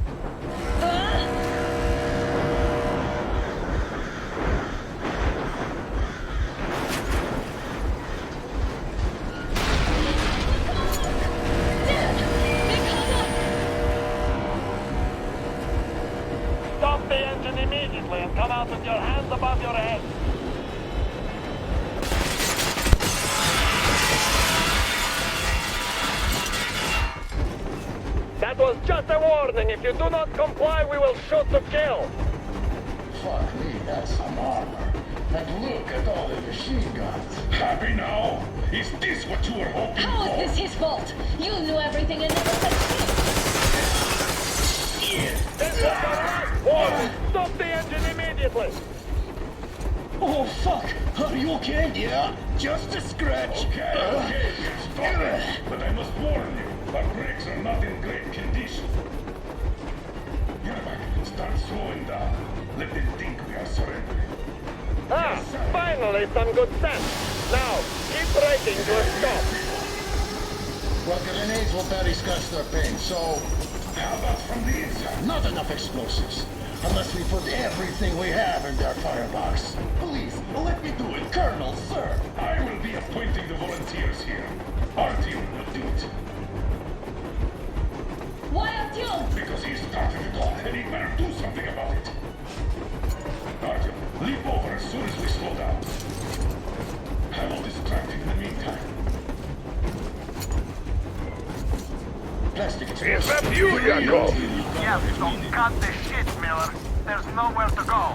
B: Stop the engine immediately and come out with your hands above your head. That was just a warning. If you do not comply, we will shoot to kill.
S: Fuck me, that's some armor. And look at all the machine guns.
H: Happy now? Is this what you were hoping
R: How
H: for?
R: is this his fault? You knew everything and never said shit.
B: This is the last warning. Stop the engine immediately.
S: Oh, fuck! Are you okay? Yeah, just a scratch.
H: Okay, stop it. But I must warn you, our brakes are not in great condition. Yermak, start slowing down. Let them think we are surrendering.
B: Ah, finally some good sense. Now, keep braking to a stop.
S: Well, grenades will barely scratch their paint, so...
H: How about from the inside?
S: Not enough explosives. Unless we put everything we have in their firebox. Please, let me do it, Colonel, sir.
H: I will be appointing the volunteers here. Artyom will do it.
R: Why Artyom?
H: Because he started it all, and he better do something about it. Artyom, leap over as soon as we slow down. I will distract him in the meantime.
S: Plastic
B: Is that you, Yakov? Yes, so cut the shit, Miller. There's nowhere to go.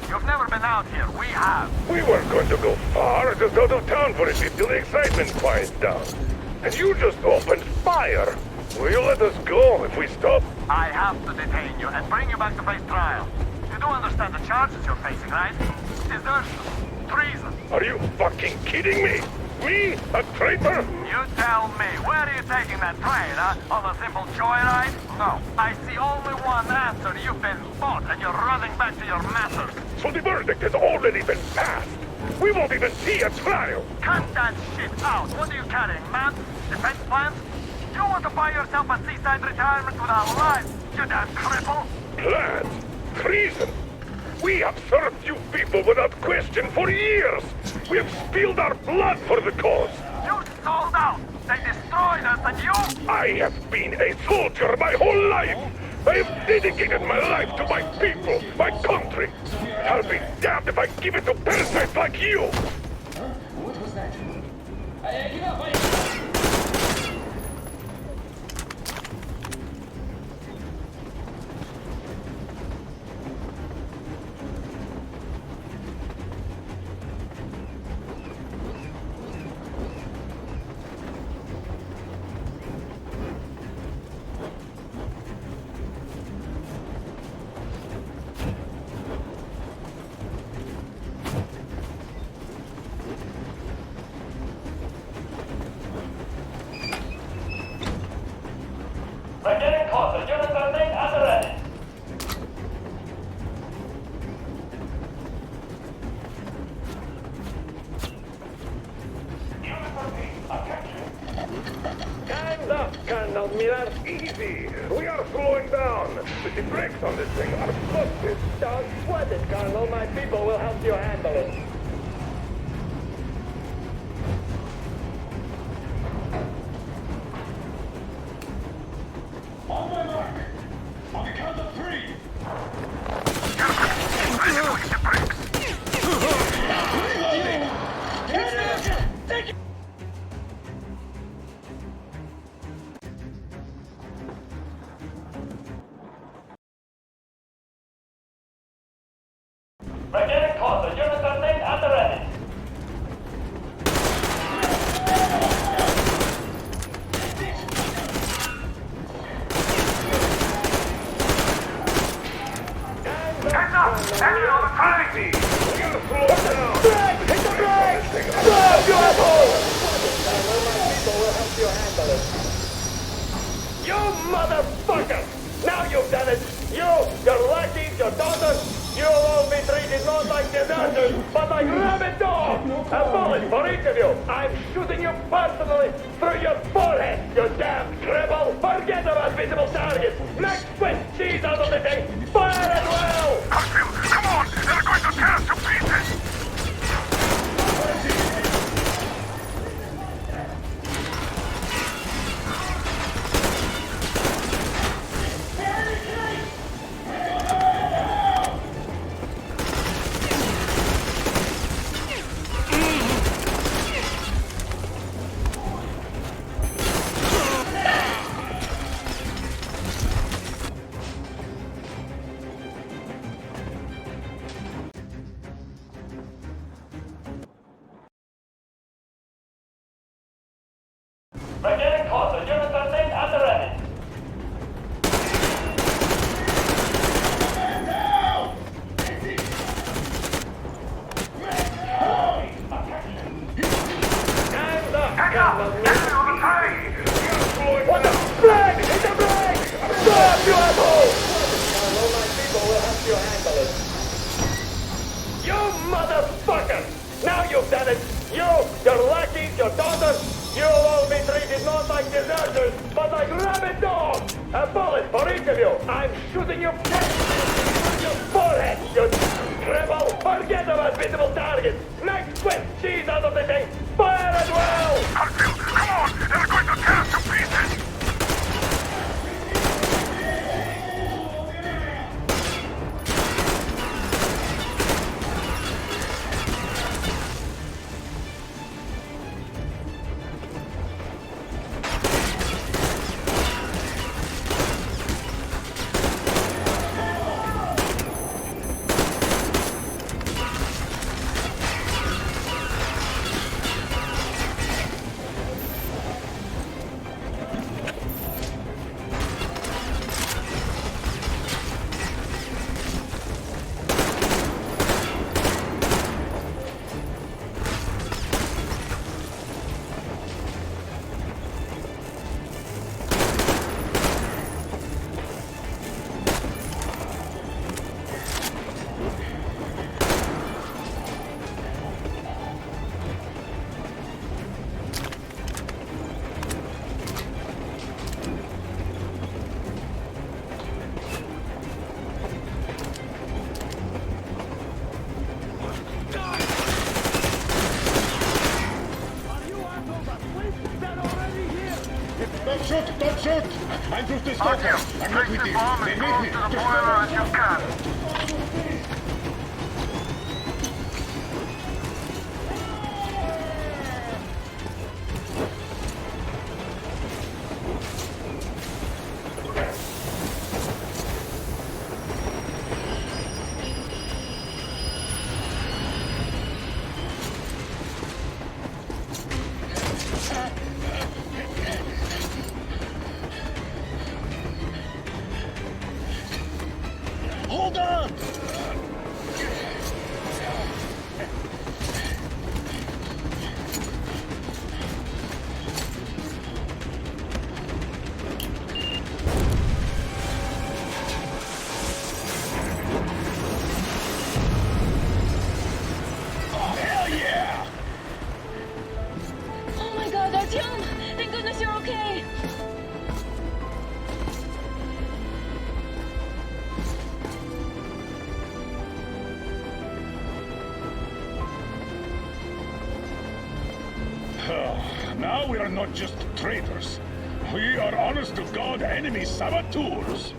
B: You've never been out here. We have.
T: We weren't going to go far, just out of town for a bit till the excitement quiets down. And you just opened fire. Will you let us go if we stop?
B: I have to detain you and bring you back to face trial. You do understand the charges you're facing, right? Desertion, treason.
T: Are you fucking kidding me? Me? A traitor?
B: You tell me, where are you taking that train, huh? On a simple joyride? No, I see only one answer. You've been bought and you're running back to your masters.
T: So the verdict has already been passed. We won't even see a trial.
B: Cut that shit out. What are you carrying, man? Defense plans? You want to buy yourself a seaside retirement without life, you damn cripple?
T: Plans? Treason? We have served you people without question for years. We have spilled our blood for the cause.
B: You sold out. They destroyed us and you...
T: I have been a soldier my whole life. I have dedicated my life to my people, my country. I'll be damned if I give it to parasites like you.
S: What was that? Get up,
B: We're getting closer. Units are made at the ready.
T: Time's up, Colonel Miller. Easy. We are slowing down. But the brakes on this thing are busted.
P: Don't sweat it, Colonel. My people will help you handle it.
S: On my mark. On the count of 3. Reloading. Take it.
B: We're getting closer. Units are made at the ready. Heads up! Enemy on the train!
T: We are slowing down.
P: Hit the brake! Stop, you asshole! Colonel, my people will help you handle it. You motherfucker! Now you've done it! You, your lackeys, your daughters, you'll all be treated not like deserters, but like rabid dogs! A bullet for each of you! I'm shooting you personally through your forehead, you damn cripple! Forget about visible targets! Next Swiss cheese out of the thing! Fire at will!
B: Come on! They're going to tear us to pieces! We're getting closer. Units are made at the ready.
P: Time's up,
B: Heads up!
P: Colonel.
B: Enemy on the train!
P: What the flag? Hit the brake! Stop, you asshole! Colonel, my people will help you handle it. You motherfucker! Now you've done it! You, your lackeys, your daughters, you'll all be treated not like deserters, but like rabid dogs! A bullet for each of you! I'm shooting you through your forehead, you cripple! Forget about visible targets! Next Swiss cheese out of the thing! Fire at will!
B: Come on! They're going to tear us to pieces!
S: shoot! Don't shoot! I'm through this stalker. I'm not with you. They need me. Hold on!
R: Oh, hell yeah! Oh my god, Artyom! Thank goodness you're okay!
T: Now we are not just traitors. We are honest-to-God enemy saboteurs.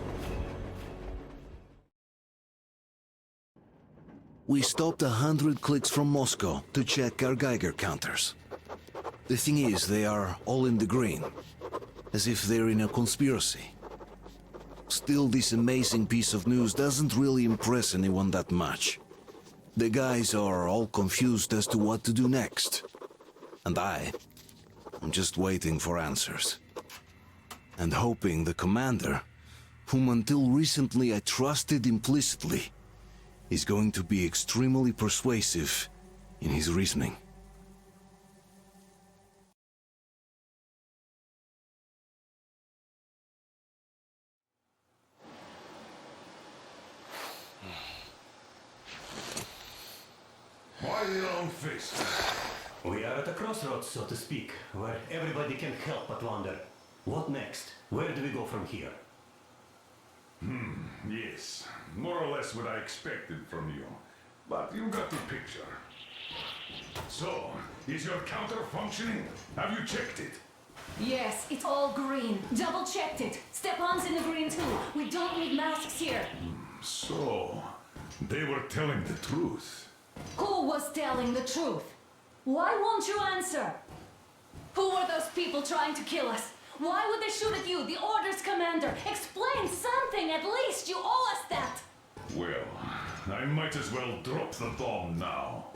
A: We stopped 100 clicks from Moscow to check our Geiger counters. The thing is, they are all in the green, as if they're in a conspiracy. Still, this amazing piece of news doesn't really impress anyone that much. The guys are all confused as to what to do next. And I'm just waiting for answers. And hoping the commander, whom until recently I trusted implicitly, is going to be extremely persuasive in his reasoning.
H: Why the long face?
F: We are at a crossroads, so to speak, where everybody can help but wonder. What next? Where do we go from here?
H: Yes, more or less what I expected from you. But you got the picture. So, is your counter functioning? Have you checked it?
G: Yes, it's all green. Double-checked it. Stepan's in the green too. We don't need masks here.
H: So, they were telling the truth.
G: Who was telling the truth? Why won't you answer? Who were those people trying to kill us? Why would they shoot at you, the Order's commander? Explain something, at least! You owe us that!
H: Well, I might as well drop the bomb now.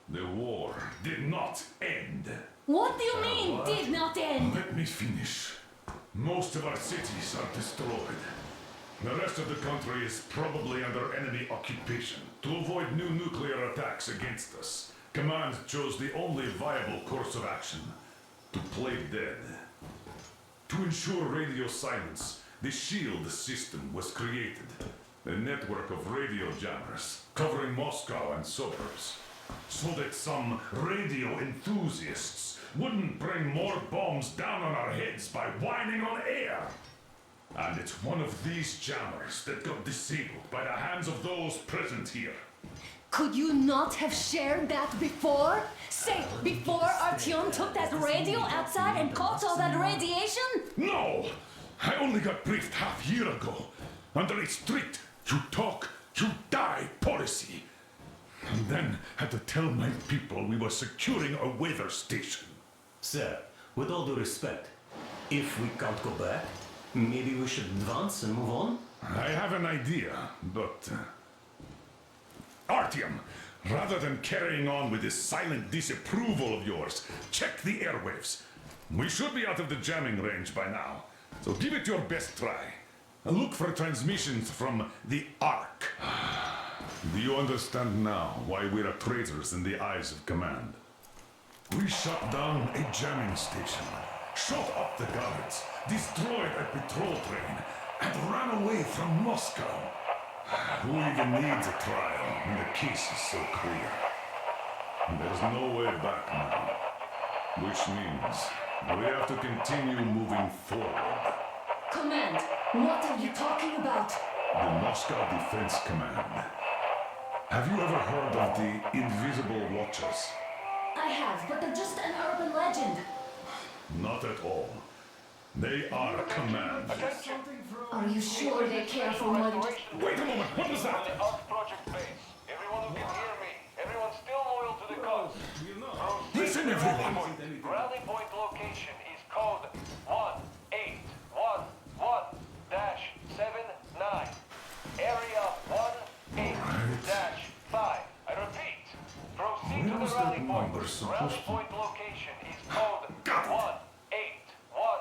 H: The war did not end.
G: What do you mean, did not end?
H: Let me finish. Most of our cities are destroyed. The rest of the country is probably under enemy occupation. To avoid new nuclear attacks against us, Command chose the only viable course of action: to play dead. To ensure radio silence, the SHIELD system was created. A network of radio jammers covering Moscow and suburbs. So that some radio enthusiasts wouldn't bring more bombs down on our heads by whining on air. And it's one of these jammers that got disabled by the hands of those present here.
G: Could you not have shared that before? Say, before Artyom took that radio outside and caught all that radiation?
H: No! I only got briefed half year ago, under a strict you talk, you die policy. And then had to tell my people we were securing a weather station.
F: Sir, with all due respect, if we can't go back, maybe we should advance and move on?
H: I have an idea, but... Artyom, rather than carrying on with this silent disapproval of yours, check the airwaves. We should be out of the jamming range by now, so give it your best try. And look for transmissions from the Ark. Do you understand now why we are traitors in the eyes of Command? We shut down a jamming station, shot up the guards, destroyed a patrol train, and ran away from Moscow. Who even needs a trial when the case is so clear? There's no way back now. Which means we have to continue moving forward.
G: Command, what are you talking about?
H: The Moscow Defense Command. Have you ever heard of the Invisible Watchers?
G: I have, but they're just an urban legend.
H: Not at all. They are command.
R: Are you sure they care for more than just...
H: Wait a moment, what was that?
B: The Ark Project base. Everyone who can hear me. Everyone's still loyal to the cause.
H: Listen, everyone.
B: Rally point location is code 1811-79. Area 18-5. I repeat. Proceed to the rally point. Rally point location is code 1811.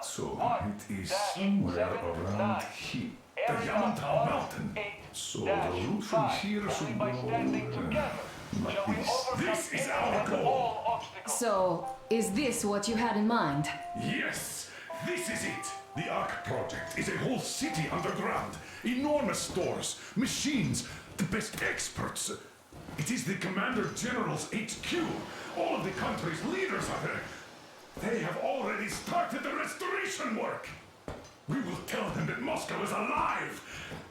H: So it is somewhere around here. The Yamantau Mountain. So the route from here should go like this. This is our goal.
R: So, is this what you had in mind?
H: Yes, this is it. The Ark Project is a whole city underground. Enormous stores, machines, the best experts. It is the Commander General's HQ. All of the country's leaders are there. They have already started the restoration work. We will tell them that Moscow is alive.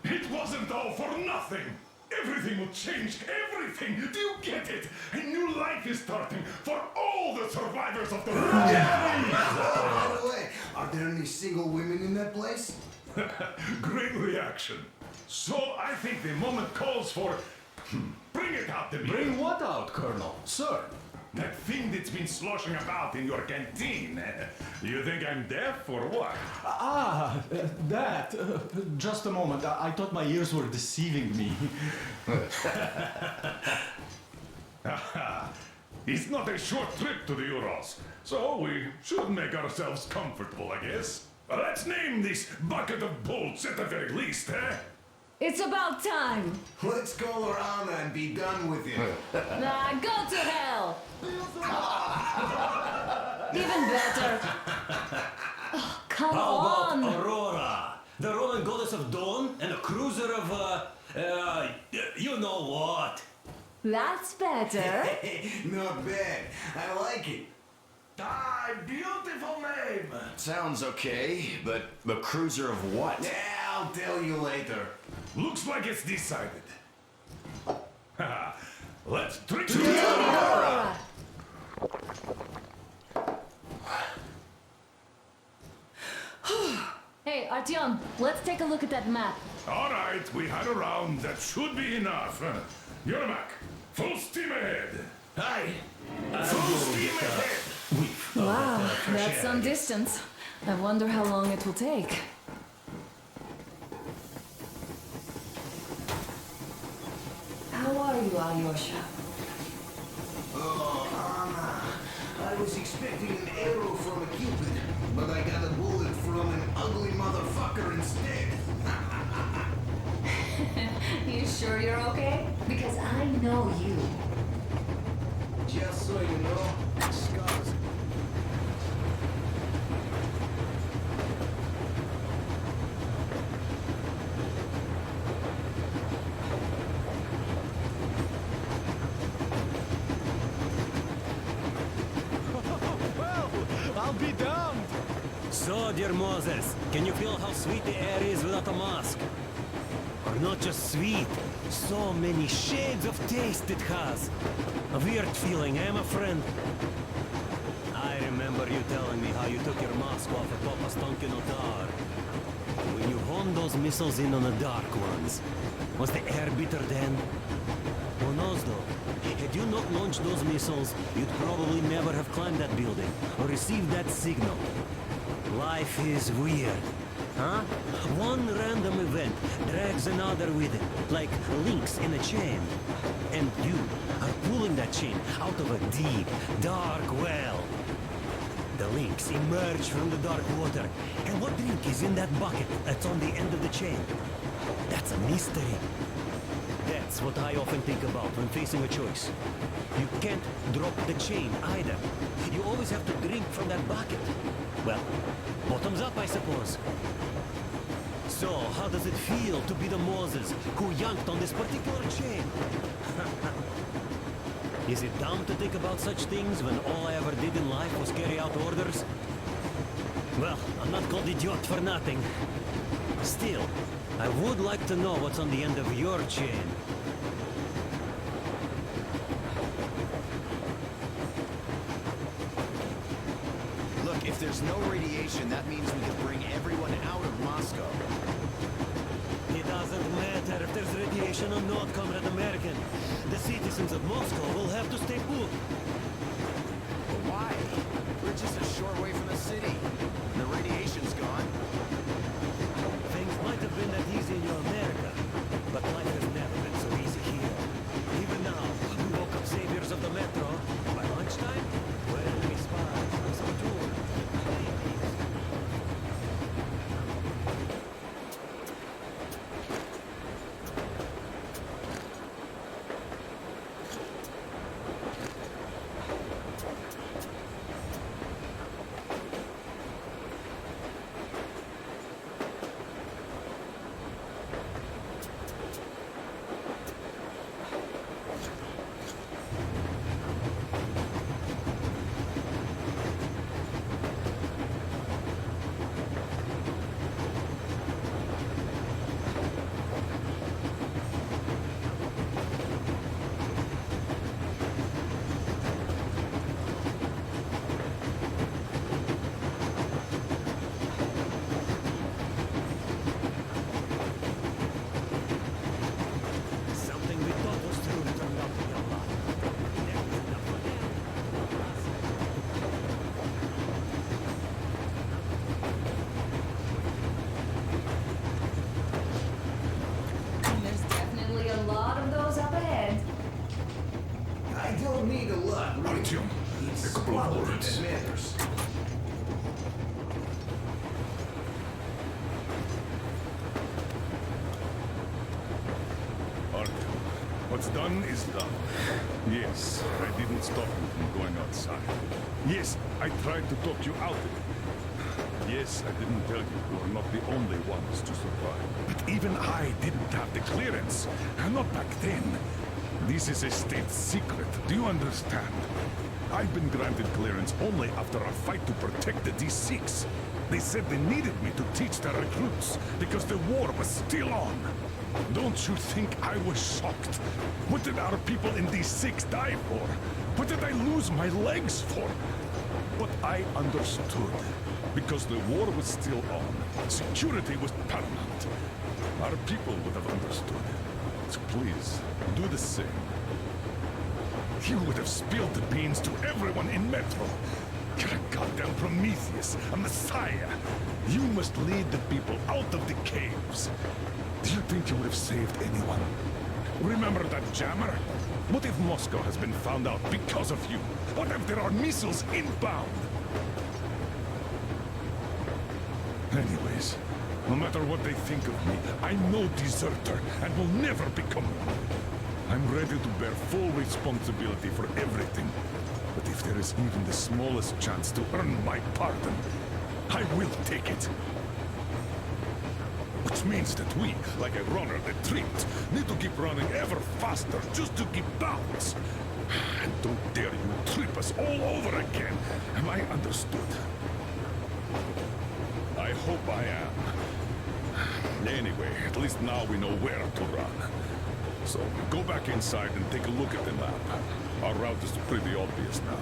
H: It wasn't all for nothing. Everything will change. Everything. Do you get it? A new life is starting for all the survivors of the
U: By the way, are there any single women in that place?
H: Great reaction. So I think the moment calls for... Bring it out to me.
F: Bring what out, Colonel? Sir?
H: That thing that's been sloshing about in your canteen. You think I'm deaf or what?
F: That. Just a moment. I thought my ears were deceiving me.
H: It's not a short trip to the Urals, so we should make ourselves comfortable, I guess. Let's name this bucket of bolts at the very least, eh?
R: It's about time!
U: Let's call her Anna and be done with it.
R: Nah, go to hell! Even better. Oh, come on!
V: How about Aurora? The Roman goddess of dawn and a cruiser of, you know what?
R: That's better.
U: Not bad. I like it.
S: Ah, beautiful name!
U: Sounds okay, but the cruiser of what? Yeah, I'll tell you later.
H: Looks like it's decided. Let's trick
R: To Aurora! Hey, Artyom, let's take a look at that map.
H: All right, we had a round. That should be enough. Yermak, full steam ahead.
V: Aye.
H: Full steam ahead.
R: Wow, that's some distance. I wonder how long it will take. How are you, Alyosha?
U: Oh, Anna. I was expecting an arrow from a Cupid, but I got a bullet from an ugly motherfucker instead.
R: You sure you're okay? Because I know you.
U: Just so you know, scars.
F: I'll be damned!
V: So, dear Moses, can you feel how sweet the air is without a mask? Or not just sweet, so many shades of taste it has. A weird feeling, eh, my friend? I remember you telling me how you took your mask off at Papa Stonkino Tower. When you honed those missiles in on the Dark Ones, was the air bitter then? Who knows though? Had you not launched those missiles, you'd probably never have climbed that building or received that signal. Life is weird, huh? One random event drags another with it, like links in a chain. And you are pulling that chain out of a deep, dark well. The links emerge from the dark water. And what drink is in that bucket that's on the end of the chain? That's a mystery. That's what I often think about when facing a choice. You can't drop the chain either. You always have to drink from that bucket. Well, bottoms up, I suppose. So, how does it feel to be the Moses who yanked on this particular chain? Is it dumb to think about such things when all I ever did in life was carry out orders? Well, I'm not called idiot for nothing. Still, I would like to know what's on the end of your chain.
F: Look, if If there's no radiation, that means we can bring everyone out of Moscow.
V: It doesn't matter if there's radiation or not, Comrade American. The citizens of Moscow will have to stay put.
F: But why? We're just a short way from the city. The radiation's gone.
V: Things might have been that easy in your America, but life has never been so easy here. Even now, we woke up saviors of the metro. By lunchtime, we're enemy spies. Saboteur.
R: There's definitely a lot of those up ahead.
U: I don't need a lot, really.
H: Artyom,
U: It's
H: a couple of
U: quality
H: words.
U: that matters.
H: Artyom, what's done is done. Yes, I didn't stop you from going outside. Yes, I tried to talk you out of it. Yes, I didn't tell you you are not the only ones to survive. But even I didn't have the clearance. Not back then. This is a state secret. Do you understand? I've been granted clearance only after a fight to protect the D6. They said they needed me to teach their recruits because the war was still on. Don't you think I was shocked? What did our people in D6 die for? What did I lose my legs for? But I understood. Because the war was still on. Security was paramount. Our people would have understood. So please, do the same. You would have spilled the beans to everyone in Metro. You're a goddamn Prometheus, a messiah. You must lead the people out of the caves. Do you think you would have saved anyone? Remember that jammer? What if Moscow has been found out because of you? What if there are missiles inbound? Anyways, no matter what they think of me, I'm no deserter and will never become one. I'm ready to bear full responsibility for everything. But if there is even the smallest chance to earn my pardon, I will take it. Which means that we, like a runner that tripped, need to keep running ever faster just to keep balance. And don't dare you trip us all over again. Am I understood? I hope I am. Anyway, at least now we know where to run. So, go back inside and take a look at the map. Our route is pretty obvious now.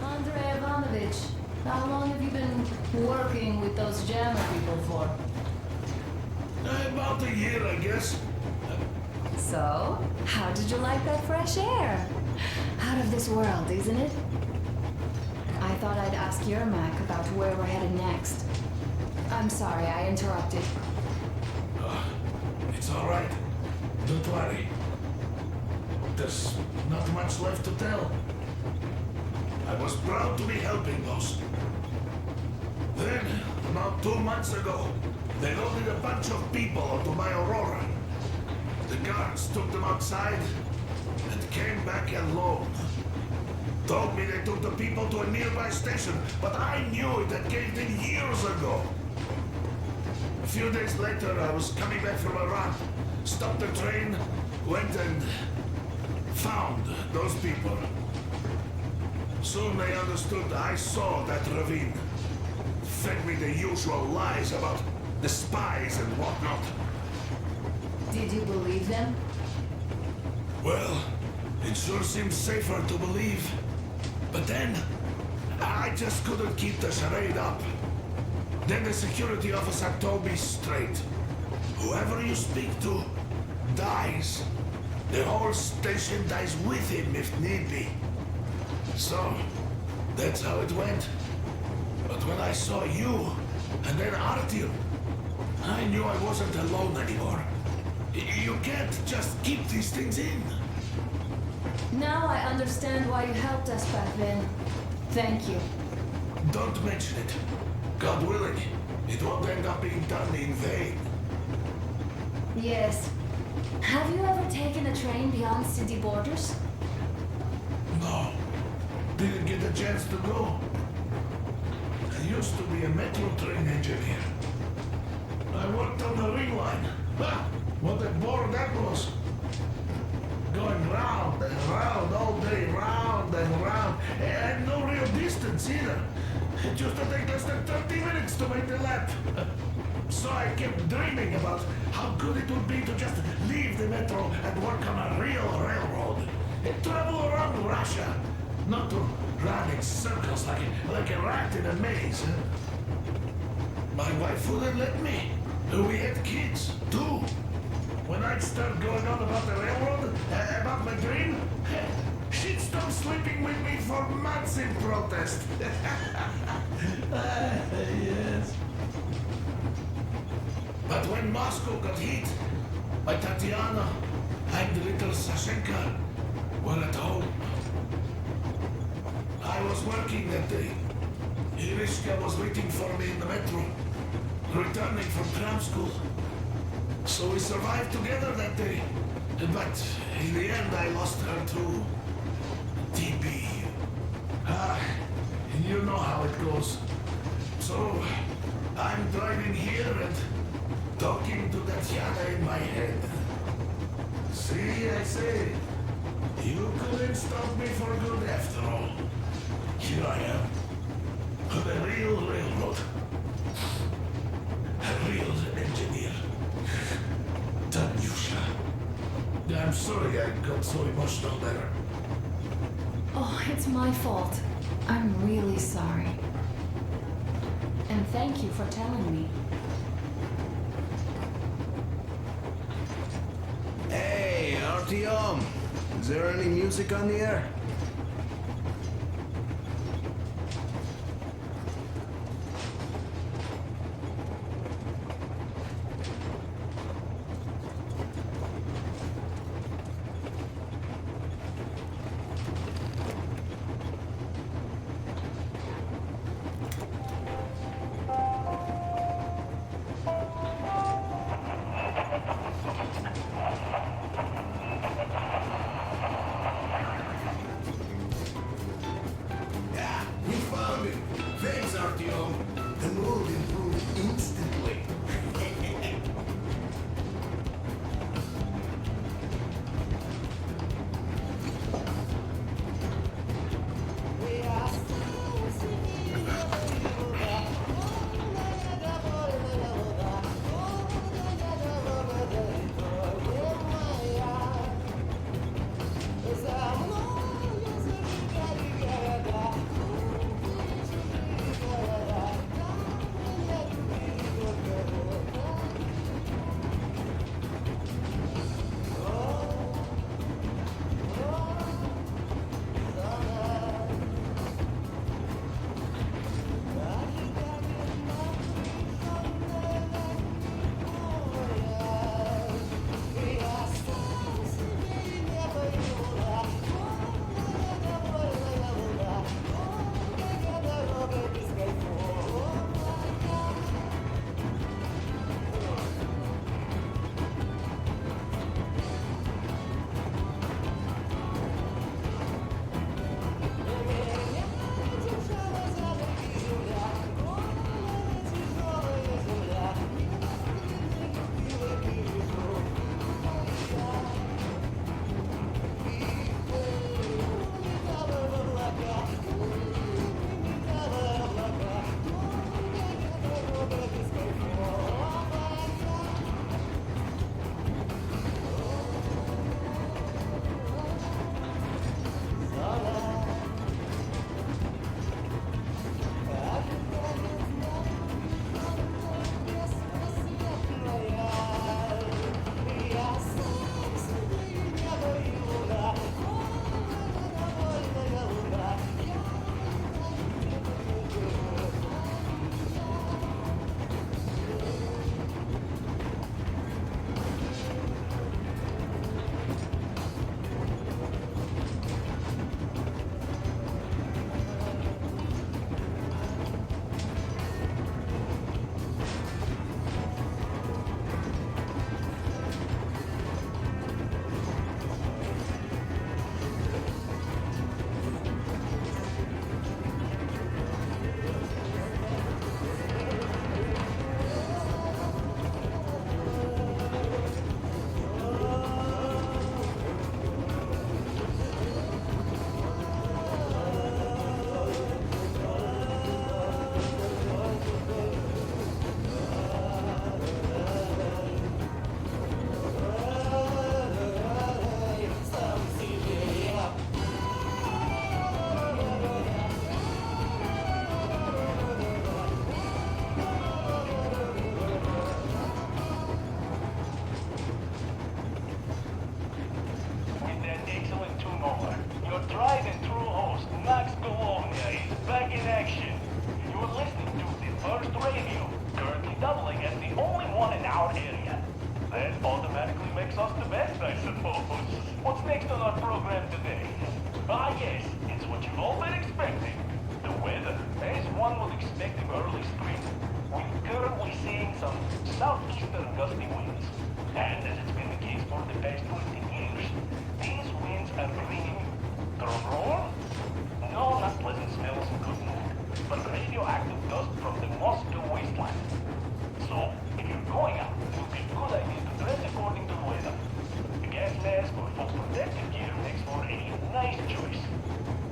R: Andrei Ivanovich, how long have you been working with those jammer people for?
U: About a year, I guess.
R: So, how did you like that fresh air? Out of this world, isn't it? I thought I'd ask Yermak about where we're headed next. I'm sorry, I interrupted.
U: It's all right. Don't worry. There's not much left to tell. I was proud to be helping those. Then, about 2 months ago, they loaded a bunch of people onto my Aurora. The guards took them outside and came back alone. Told me they took the people to a nearby station, but I knew it had caved in years ago. A few days later, I was coming back from Iran. stopped the train, went and found those people. Soon they understood I saw that ravine. Fed me the usual lies about the spies and whatnot.
K: Did you believe them?
U: Well, it sure seems safer to believe. But then, I just couldn't keep the charade up. Then the security officer told me straight. Whoever you speak to, dies. The whole station dies with him if need be. So, that's how it went. But when I saw you, and then Artyom, I knew I wasn't alone anymore. You can't just keep these things in.
R: Now I understand why you helped us back then. Thank you.
U: Don't mention it. God willing, it won't end up being done in vain.
R: Yes. Have you ever taken a train beyond city borders?
U: No. Didn't get a chance to go. I used to be a metro train engineer. I worked on the ring line. Ha! What a bore that was. Going round and round all day, round and round. And no real distance either. It used to take less than 30 minutes to make the lap. So I kept dreaming about how good it would be to just leave the metro and work on a real railroad. And travel around Russia. Not to run in circles like a rat in a maze. My wife wouldn't let me. We had kids, too. When I'd start going on about the railroad, about my dream, she'd stop sleeping with me for months in protest. Yes. But when Moscow got hit, my Tatiana and little Sashenka were at home. I was working that day. Irishka was waiting for me in the metro, returning from tram school. So we survived together that day. But in the end, I lost her to TB. You know how it goes. So I'm driving here and talking to Tatiana in my head. See, I say, you couldn't stop me for good after all. Here I am, on a real railroad. A real engineer. Tanyusha. I'm sorry I got so emotional there.
R: Oh, it's my fault. I'm really sorry. And thank you for telling me.
F: Hey, Artyom! Is there any music on the air?
B: suppose. What's next on our program today? Ah, yes, it's what you've all been expecting. The weather, as one would expect in early spring. We're currently seeing some southeastern gusty winds. And as it's been the case for the past 20 years, these winds are bringing, drum roll? No, not pleasant smells and good mood, but radioactive dust from the Moscow wasteland. So, if you're going out, it would be a good idea to dress according to the weather. A gas mask or full protective gear makes for a nice choice.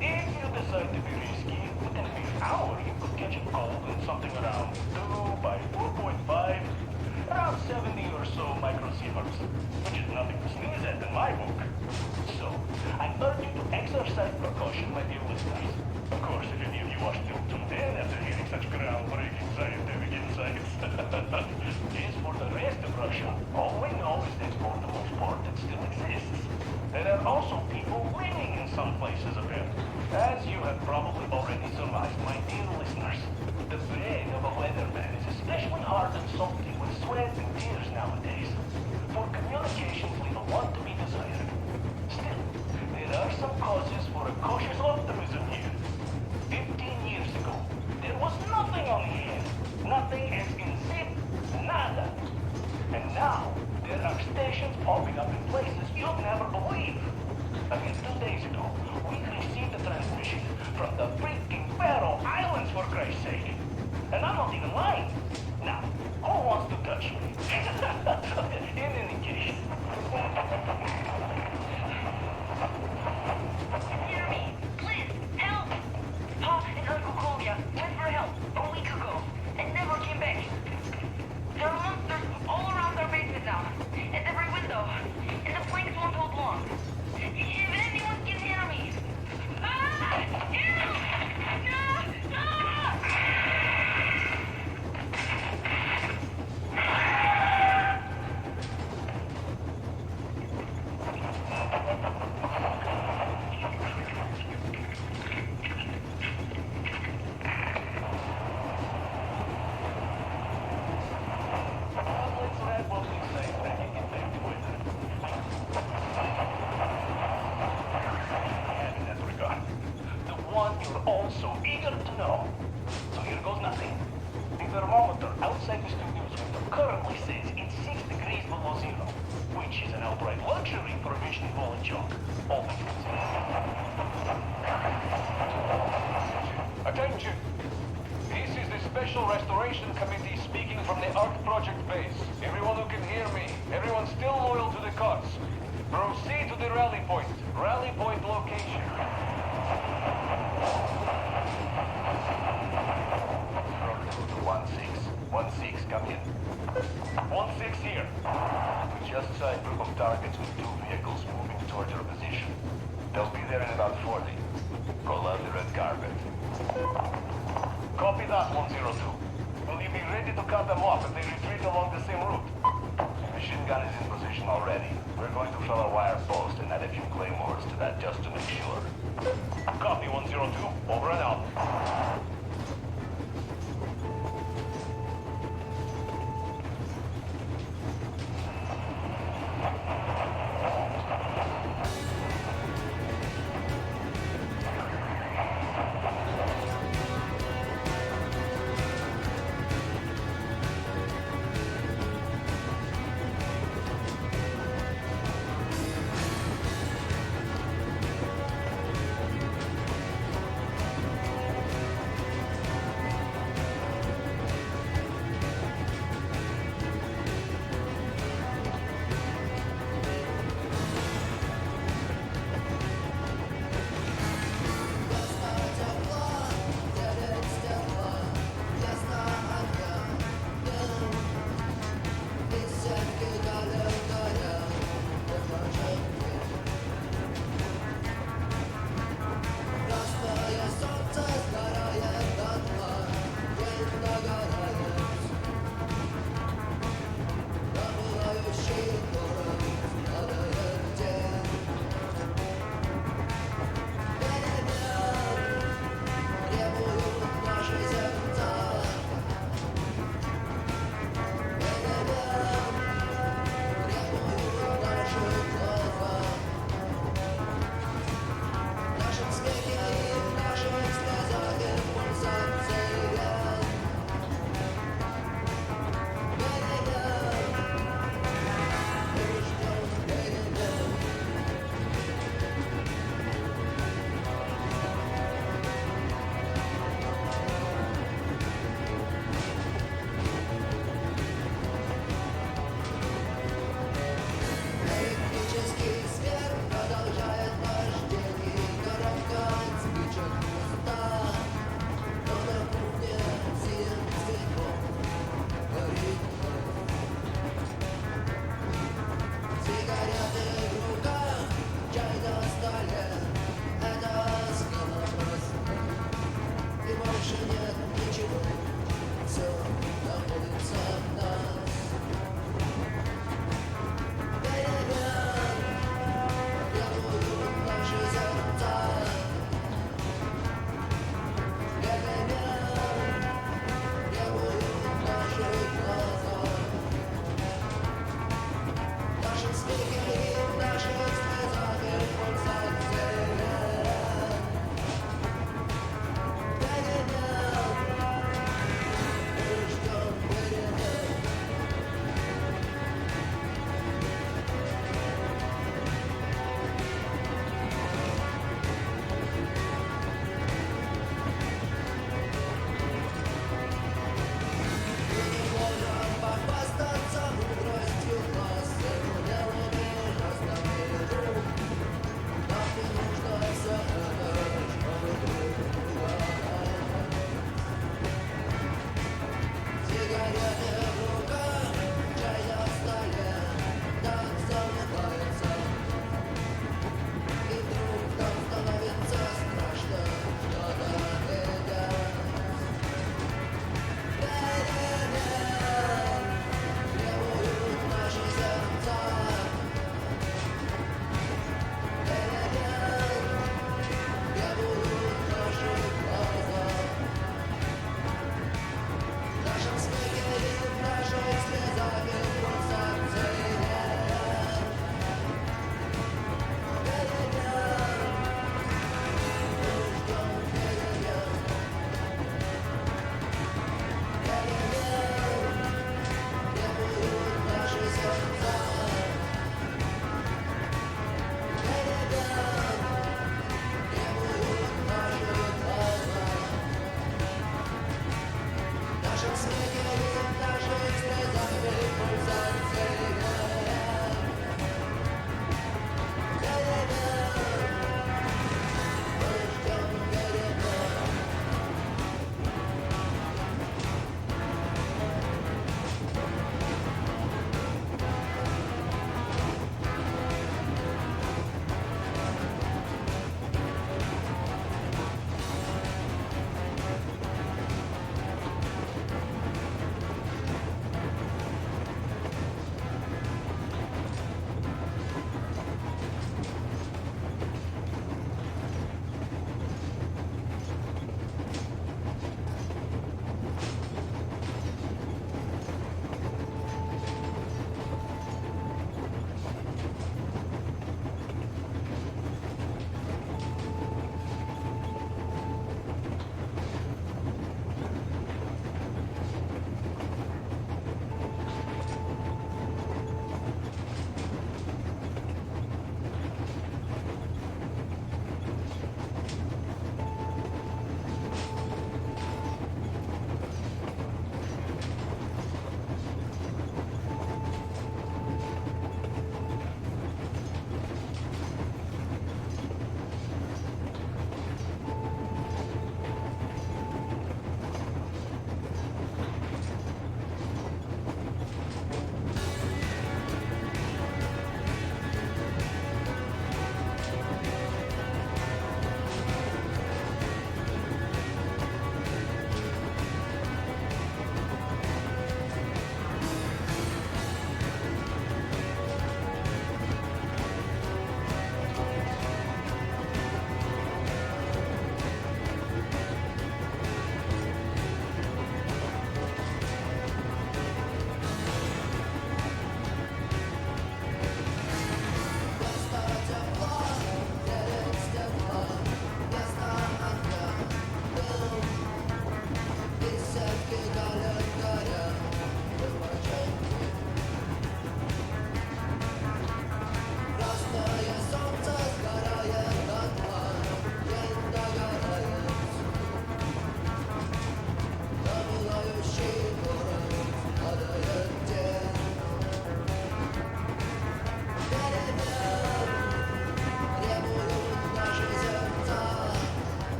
B: If you decide to be risky, within a mere hour you could catch a cold in something around 2 by 4.5, around 70 or so microsieverts, which is nothing to sneeze at in my book. So, I urge you to exercise precaution, my dear listeners. Of course, if any of you are still tuned in after hearing such groundbreaking scientific insights. As for the rest of Russia, all we know is that for the most part it still exists. There are also people living in some places of it. As you have probably already surmised, my dear listeners, the brain of a weatherman is especially hard and salty with sweat and tears nowadays. For communications leave a lot to be desired. Still, there are some causes for a cautious optimism here. 15 years ago, there was nothing on the air. Nothing as in zip, nada. And now, there are stations popping up in places you'd never believe. I mean, 2 days ago, we received a transmission from the freaking Faroe Islands, for Christ's sake. And I'm not even lying. Now, who wants to touch me? In any case.
Q: Hear me! Please, help! Pa and Uncle Kolya went for help a week ago and never came back. There are monsters all around our basement now, at every window, and the planks won't hold long. If anyone can hear me... Ah! Help! Ah! Ah!
E: Attention! This is the Special Restoration Committee speaking from the Ark Project base. Everyone who can hear me, everyone still loyal to the cause. Proceed to the rally point. Rally point location.
B: 16, come in. 16 here. We just saw a group of targets with 2 vehicles moving towards your position. They'll be there in about 40. Call out the red carpet. Copy that, 102. Will you be ready to cut them off if they retreat along the same route? The machine gun is in position already. We're going to fill a wire post and add a few claymores to that just to make sure. Copy, 102. Over and out.
J: Наши стыки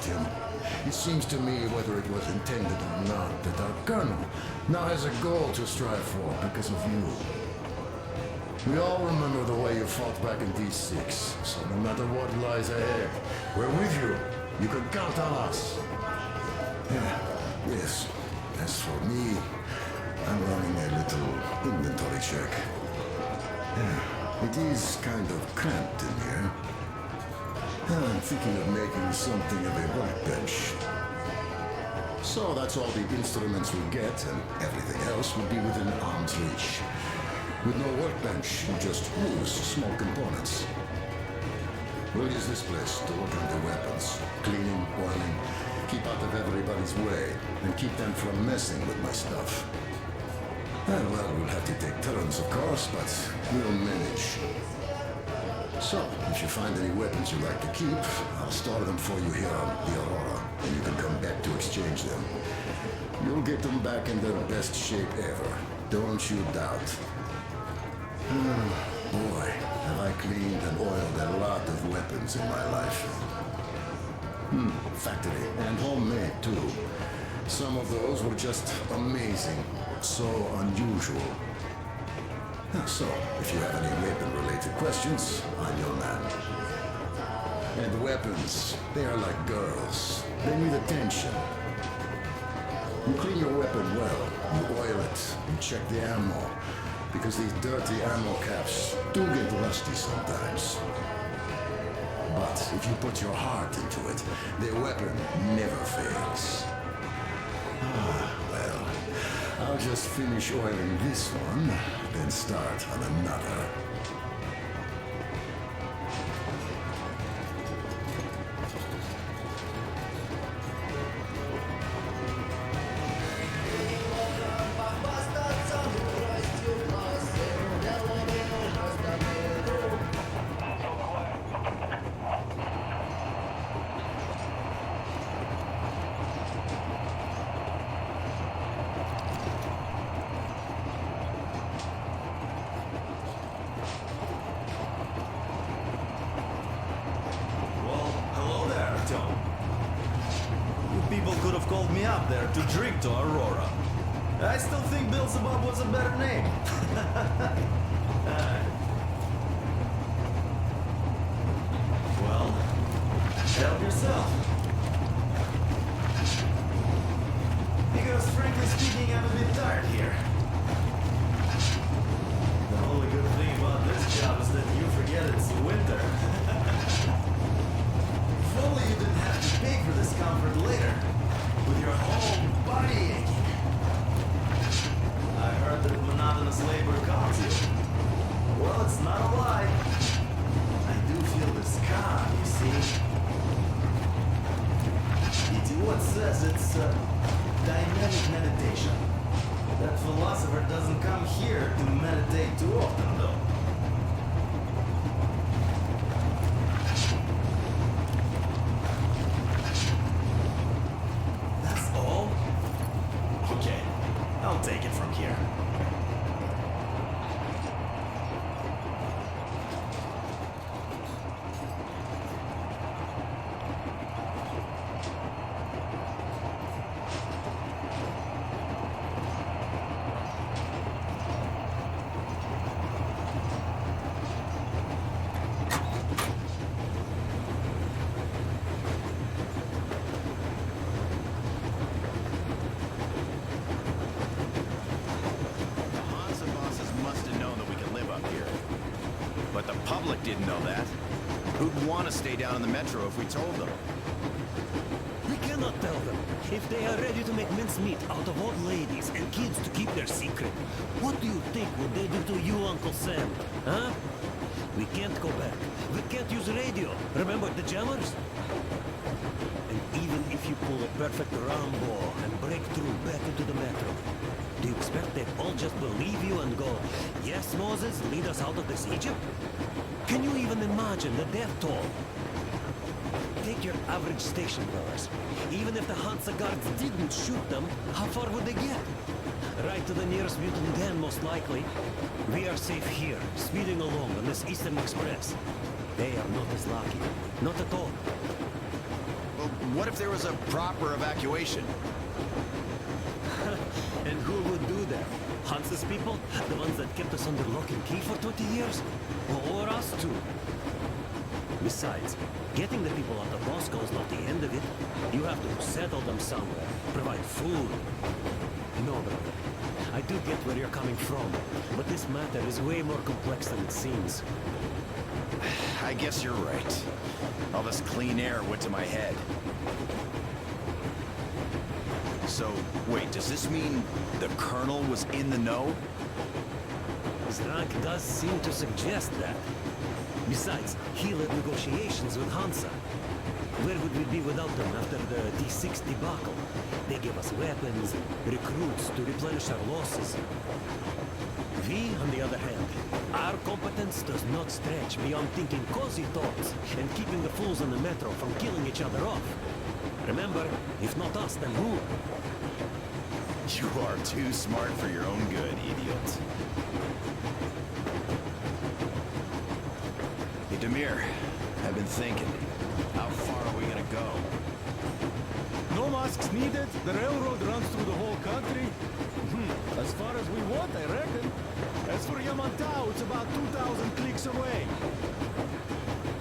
U: Artyom. It seems to me, whether it was intended or not, that our colonel now has a goal to strive for because of you. We all remember the way you fought back in D6, so no matter what lies ahead, we're with you. You can count on us. Yes. As for me, I'm running a little inventory check. It is kind of cramped in here. I'm thinking of making something of a workbench. So that's all the instruments we get, and everything else will be within arm's reach. With no workbench, you just use small components. We'll use this place to work on the weapons, cleaning, oiling, keep out of everybody's way, and keep them from messing with my stuff. And well, we'll have to take turns, of course, but we'll manage. So, if you find any weapons you like to keep, I'll store them for you here on the Aurora, and you can come back to exchange them. You'll get them back in their best shape ever. Don't you doubt. Boy, have I cleaned and oiled a lot of weapons in my life. Factory and homemade too. Some of those were just amazing, so unusual. So, if you have any weapon-related questions, I'm your man. And weapons, they are like girls. They need attention. You clean your weapon well, you oil it, you check the ammo, because these dirty ammo caps do get rusty sometimes. But if you put your heart into it, the weapon never fails. Well, I'll just finish oiling this one, then start on another.
F: People could have called me up there to drink to Aurora. I still think Beelzebub was a better name. Well, help yourself. Because frankly speaking, I'm a bit tired here. The only good thing about this job is that you forget it's winter. If only you didn't have to pay for this comfort later, with your whole body aching. I heard that monotonous labor calms you. Well, it's not a lie. I do feel this calm, you see. E.T. Wood says it's dynamic meditation. That philosopher doesn't come here to meditate too often, though. I'll take it from here.
J: But the public didn't know that. Who'd want to stay down in the metro if we told them?
V: We cannot tell them. If they are ready to make mincemeat out of old ladies and kids to keep their secret, what do you think would they do to you, Uncle Sam? Huh? We can't go back. We can't use radio. Remember the jammers? And even if you pull a perfect Rambo and break through back into the metro, do you expect they'd all just believe you and go, yes, Moses, lead us out of this Egypt? Can you even imagine the death toll? Take your average station goers. Even if the Hansa guards didn't shoot them, how far would they get? Right to the nearest mutant den, most likely. We are safe here, speeding along on this Eastern Express. They are not as lucky. Not at all.
J: Well, what if there was a proper evacuation?
V: And who would do that? Hansa's people? The ones that kept us under lock and key for 20 years? Or us too? Besides, getting the people out of Moscow is not the end of it. You have to settle them somewhere, provide food. No, brother. I do get where you're coming from, but this matter is way more complex than it seems.
J: I guess you're right. All this clean air went to my head. So, wait, does this mean the Colonel was in the know?
V: Zrak does seem to suggest that. Besides, he led negotiations with Hansa. Where would we be without them after the D6 debacle? They gave us weapons, recruits to replenish our losses. We, on the other hand, our competence does not stretch beyond thinking cozy thoughts and keeping the fools on the metro from killing each other off. Remember, if not us, then who?
J: You are too smart for your own good, idiot. Hey, Demir, I've been thinking. How far are we gonna go?
F: No masks needed. The railroad runs through the whole country. As far as we want, I reckon. As for Yamantau, it's about 2,000 clicks away.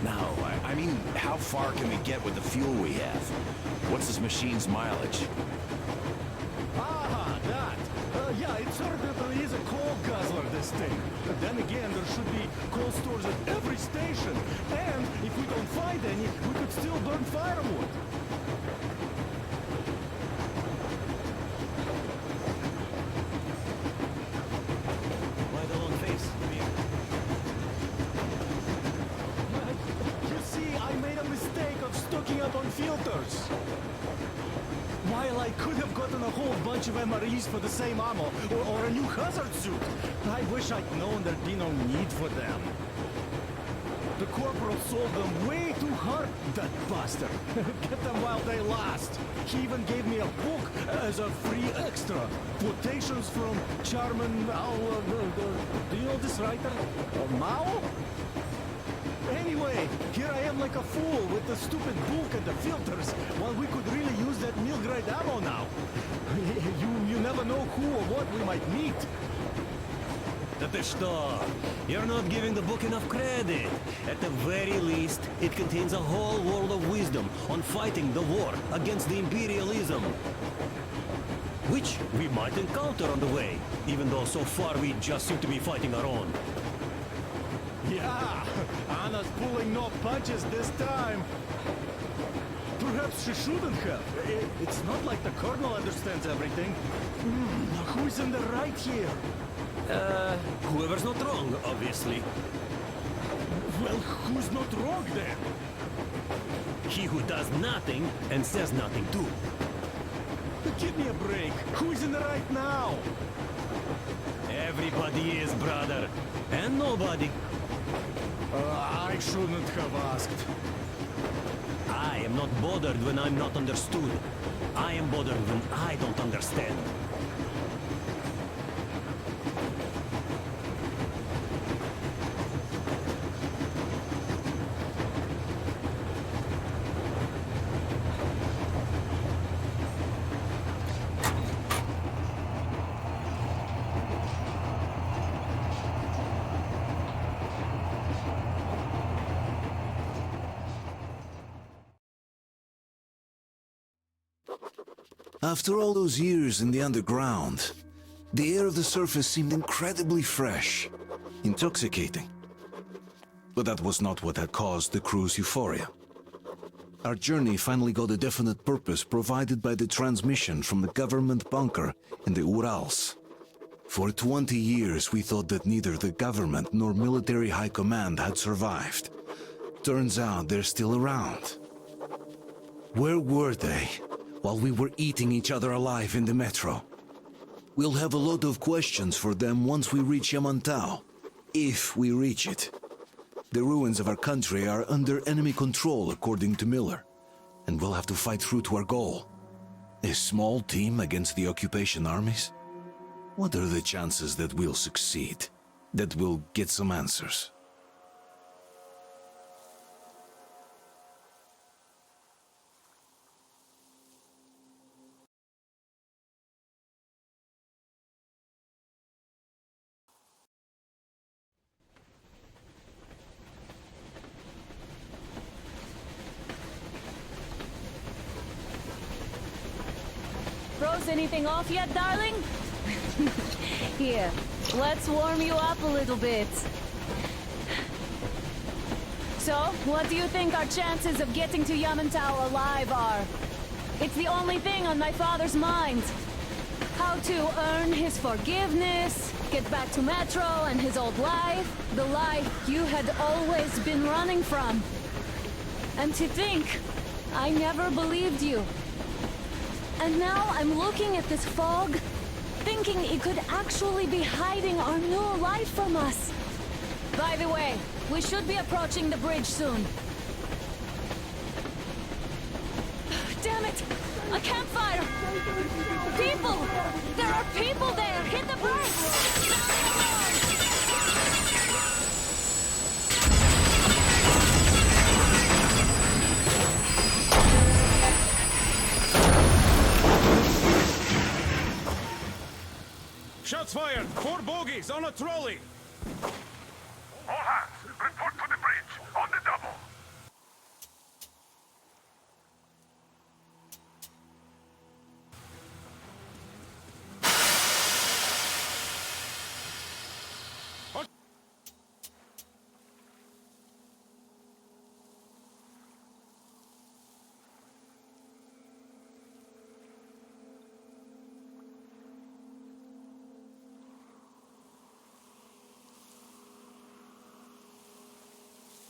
J: No, I mean, how far can we get with the fuel we have? What's this machine's mileage?
F: Ah, that. Yeah, it certainly is a coal guzzler, this thing. But then again, there should be coal stores at every station. And if we don't find any, we could still burn firewood.
V: Why the long face, Demir?
F: You see, I made a mistake of stocking up on filters. While I could have gotten a whole bunch of MREs for the same ammo, or a new hazard suit, I wish I'd known there'd be no need for them. The corporal sold them way too hard, that bastard. Get them while they last. He even gave me a book as a free extra. Quotations from Chairman Mao, do you know this writer? Mao? Anyway, here I am like a fool with the stupid book and the filters, while we could really use that meal-grade ammo now. You never know who or what we might meet.
V: Ты что? You're not giving the book enough credit. At the very least, it contains a whole world of wisdom on fighting the war against the imperialism. Which we might encounter on the way, even though so far we just seem to be fighting our own.
F: Yeah, Anna's pulling no punches this time. Perhaps she shouldn't have. It's not like the Colonel understands everything. Who's in the right here?
V: Whoever's not wrong, obviously.
F: Well, who's not wrong then?
V: He who does nothing and says nothing too.
F: Give me a break. Who's in the right now?
V: Everybody is, brother. And nobody.
F: I shouldn't have asked.
V: I am not bothered when I'm not understood. I am bothered when I don't understand.
A: After all those years in the underground, the air of the surface seemed incredibly fresh, intoxicating. But that was not what had caused the crew's euphoria. Our journey finally got a definite purpose provided by the transmission from the government bunker in the Urals. For 20 years we thought that neither the government nor military high command had survived. Turns out they're still around. Where were they while we were eating each other alive in the metro? We'll have a lot of questions for them once we reach Yamantau, if we reach it. The ruins of our country are under enemy control, according to Miller, and we'll have to fight through to our goal. A small team against the occupation armies? What are the chances that we'll succeed? That we'll get some answers?
G: froze anything off yet, darling? Here, let's warm you up a little bit. So, what do you think our chances of getting to Yamantau alive are? It's the only thing on my father's mind. How to earn his forgiveness, get back to Metro and his old life, the life you had always been running from. And to think, I never believed you. And now I'm looking at this fog, thinking it could actually be hiding our new life from us. By the way, we should be approaching the bridge soon. Damn it! A campfire! People! There are people there! Hit the brakes!
H: Shots fired! 4 bogies on a trolley!
T: All hands, report to the bridge, on the double.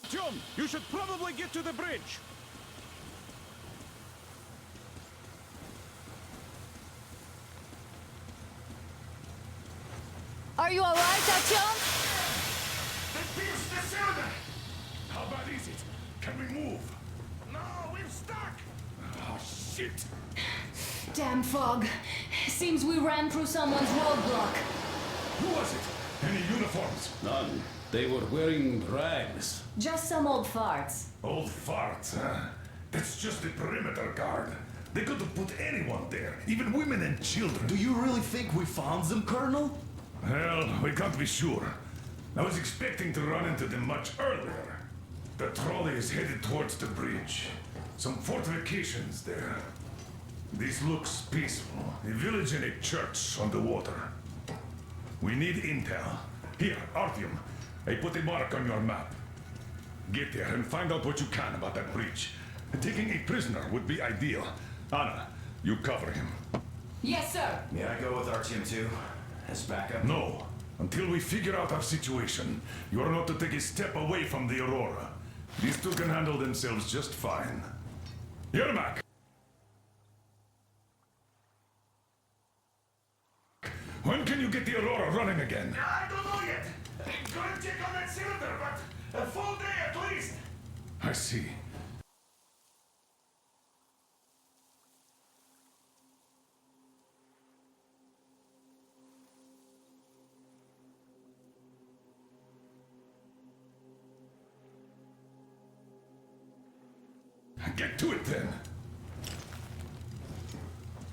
H: Artyom, you should probably get to the bridge!
G: Are you alright, Artyom?
H: They pierced the cylinder! How bad is it? Can we move? No, we're stuck! Oh, shit!
G: Damn fog. Seems we ran through someone's roadblock.
H: Who was it? Any uniforms?
M: None. They were wearing rags.
G: Just some old farts.
H: Old farts, huh? That's just the perimeter guard. They could have put anyone there, even women and children.
N: Do you really think we found them, Colonel?
H: Well, we can't be sure. I was expecting to run into them much earlier. The trolley is headed towards the bridge. Some fortifications there. This looks peaceful. A village and a church on the water. We need intel. Here, Artyom. I put a mark on your map. Get there and find out what you can about that bridge. Taking a prisoner would be ideal. Anna, you cover him.
G: Yes, sir.
N: May I go with Artyom too? As backup?
H: No. Until we figure out our situation, you are not to take a step away from the Aurora. These two can handle themselves just fine. Yermak! When can you get the Aurora running again?
T: I don't know yet. I'm gonna check on that cylinder, but a full day at least.
H: I see. Get to it then.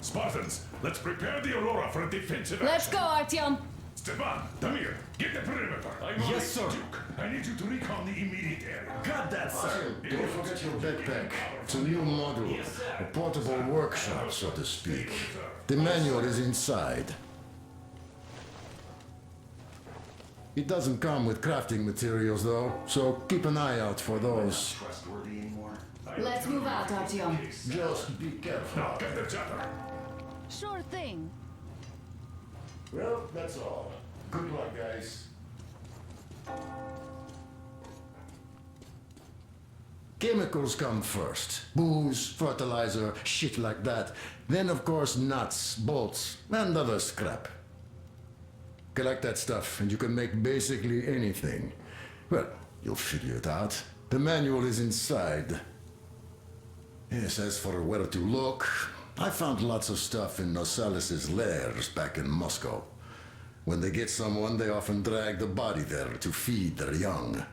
H: Spartans, let's prepare the Aurora for a defensive
G: Let's
H: action.
G: go, Artyom.
H: Stepan, Damir, get the perimeter.
N: Yes, sir.
H: Duke, I need you to recon the immediate area.
N: Got that, sir.
U: Don't forget your backpack. It's a new model, a portable workshop, so to speak. The manual is inside. It doesn't come with crafting materials, though, so keep an eye out for those.
G: Let's move out, Artyom.
U: Just be careful.
H: Now get the chatter.
G: Sure thing.
U: Well, that's all. Good luck, guys. Chemicals come first. Booze, fertilizer, shit like that. Then, of course, nuts, bolts, and other scrap. Collect that stuff, and you can make basically anything. Well, you'll figure it out. The manual is inside. Yes, as for where to look, I found lots of stuff in Nosalis' lairs back in Moscow. When they get someone, they often drag the body there to feed their young.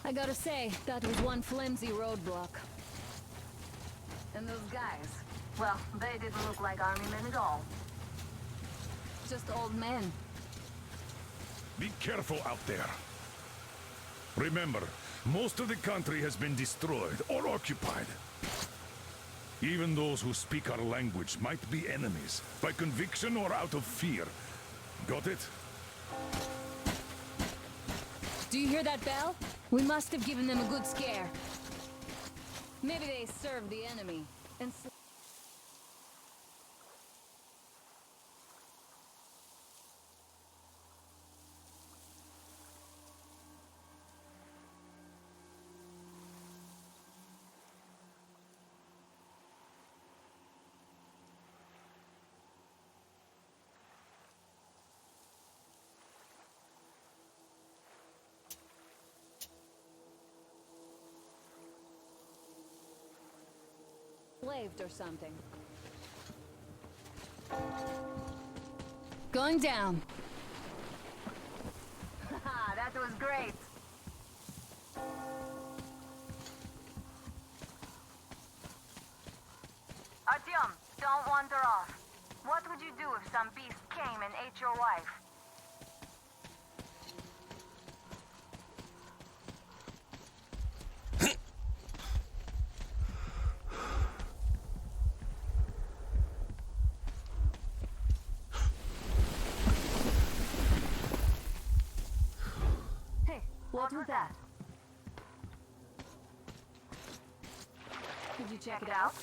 G: I gotta say, that was one flimsy roadblock.
Q: And those guys, well, they didn't look like army men at all.
G: Just old men.
H: Be careful out there. Remember, most of the country has been destroyed or occupied. Even those who speak our language might be enemies, by conviction or out of fear. Got it?
G: Do you hear that bell? We must have given them a good scare. Maybe they served the enemy. And enslaved or something. Going down.
Q: Haha, that was great. Artyom, don't wander off. What would you do if some beast came and ate your wife? What was that?
G: Could you check
Q: it out?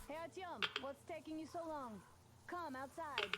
G: Hey, Artyom, what's taking you so long? Come outside.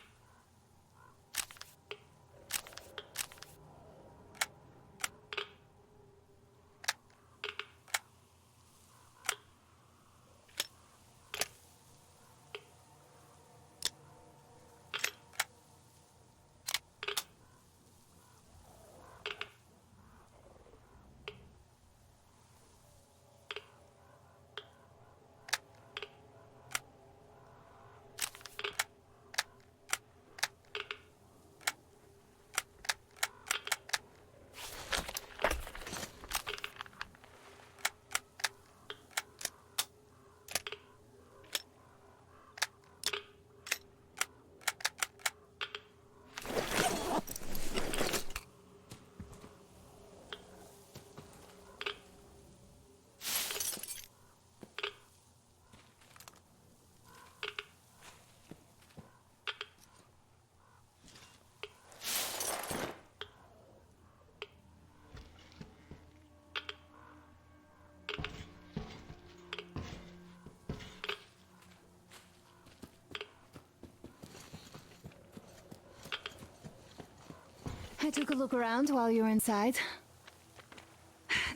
G: I took a look around while you were inside.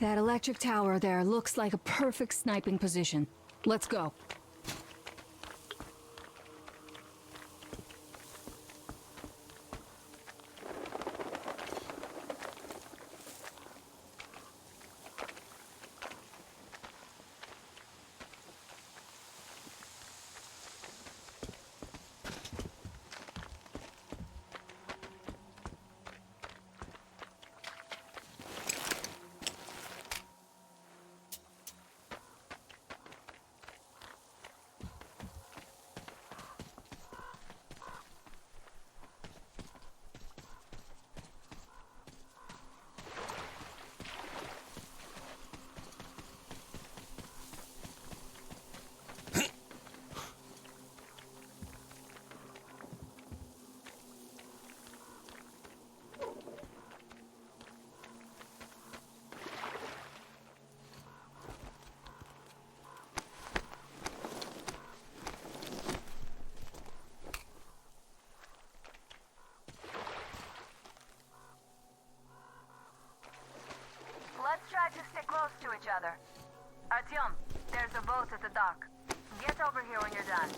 G: That electric tower there looks like a perfect sniping position. Let's go.
D: other. Artyom, there's a boat at the dock. Get over here when you're done.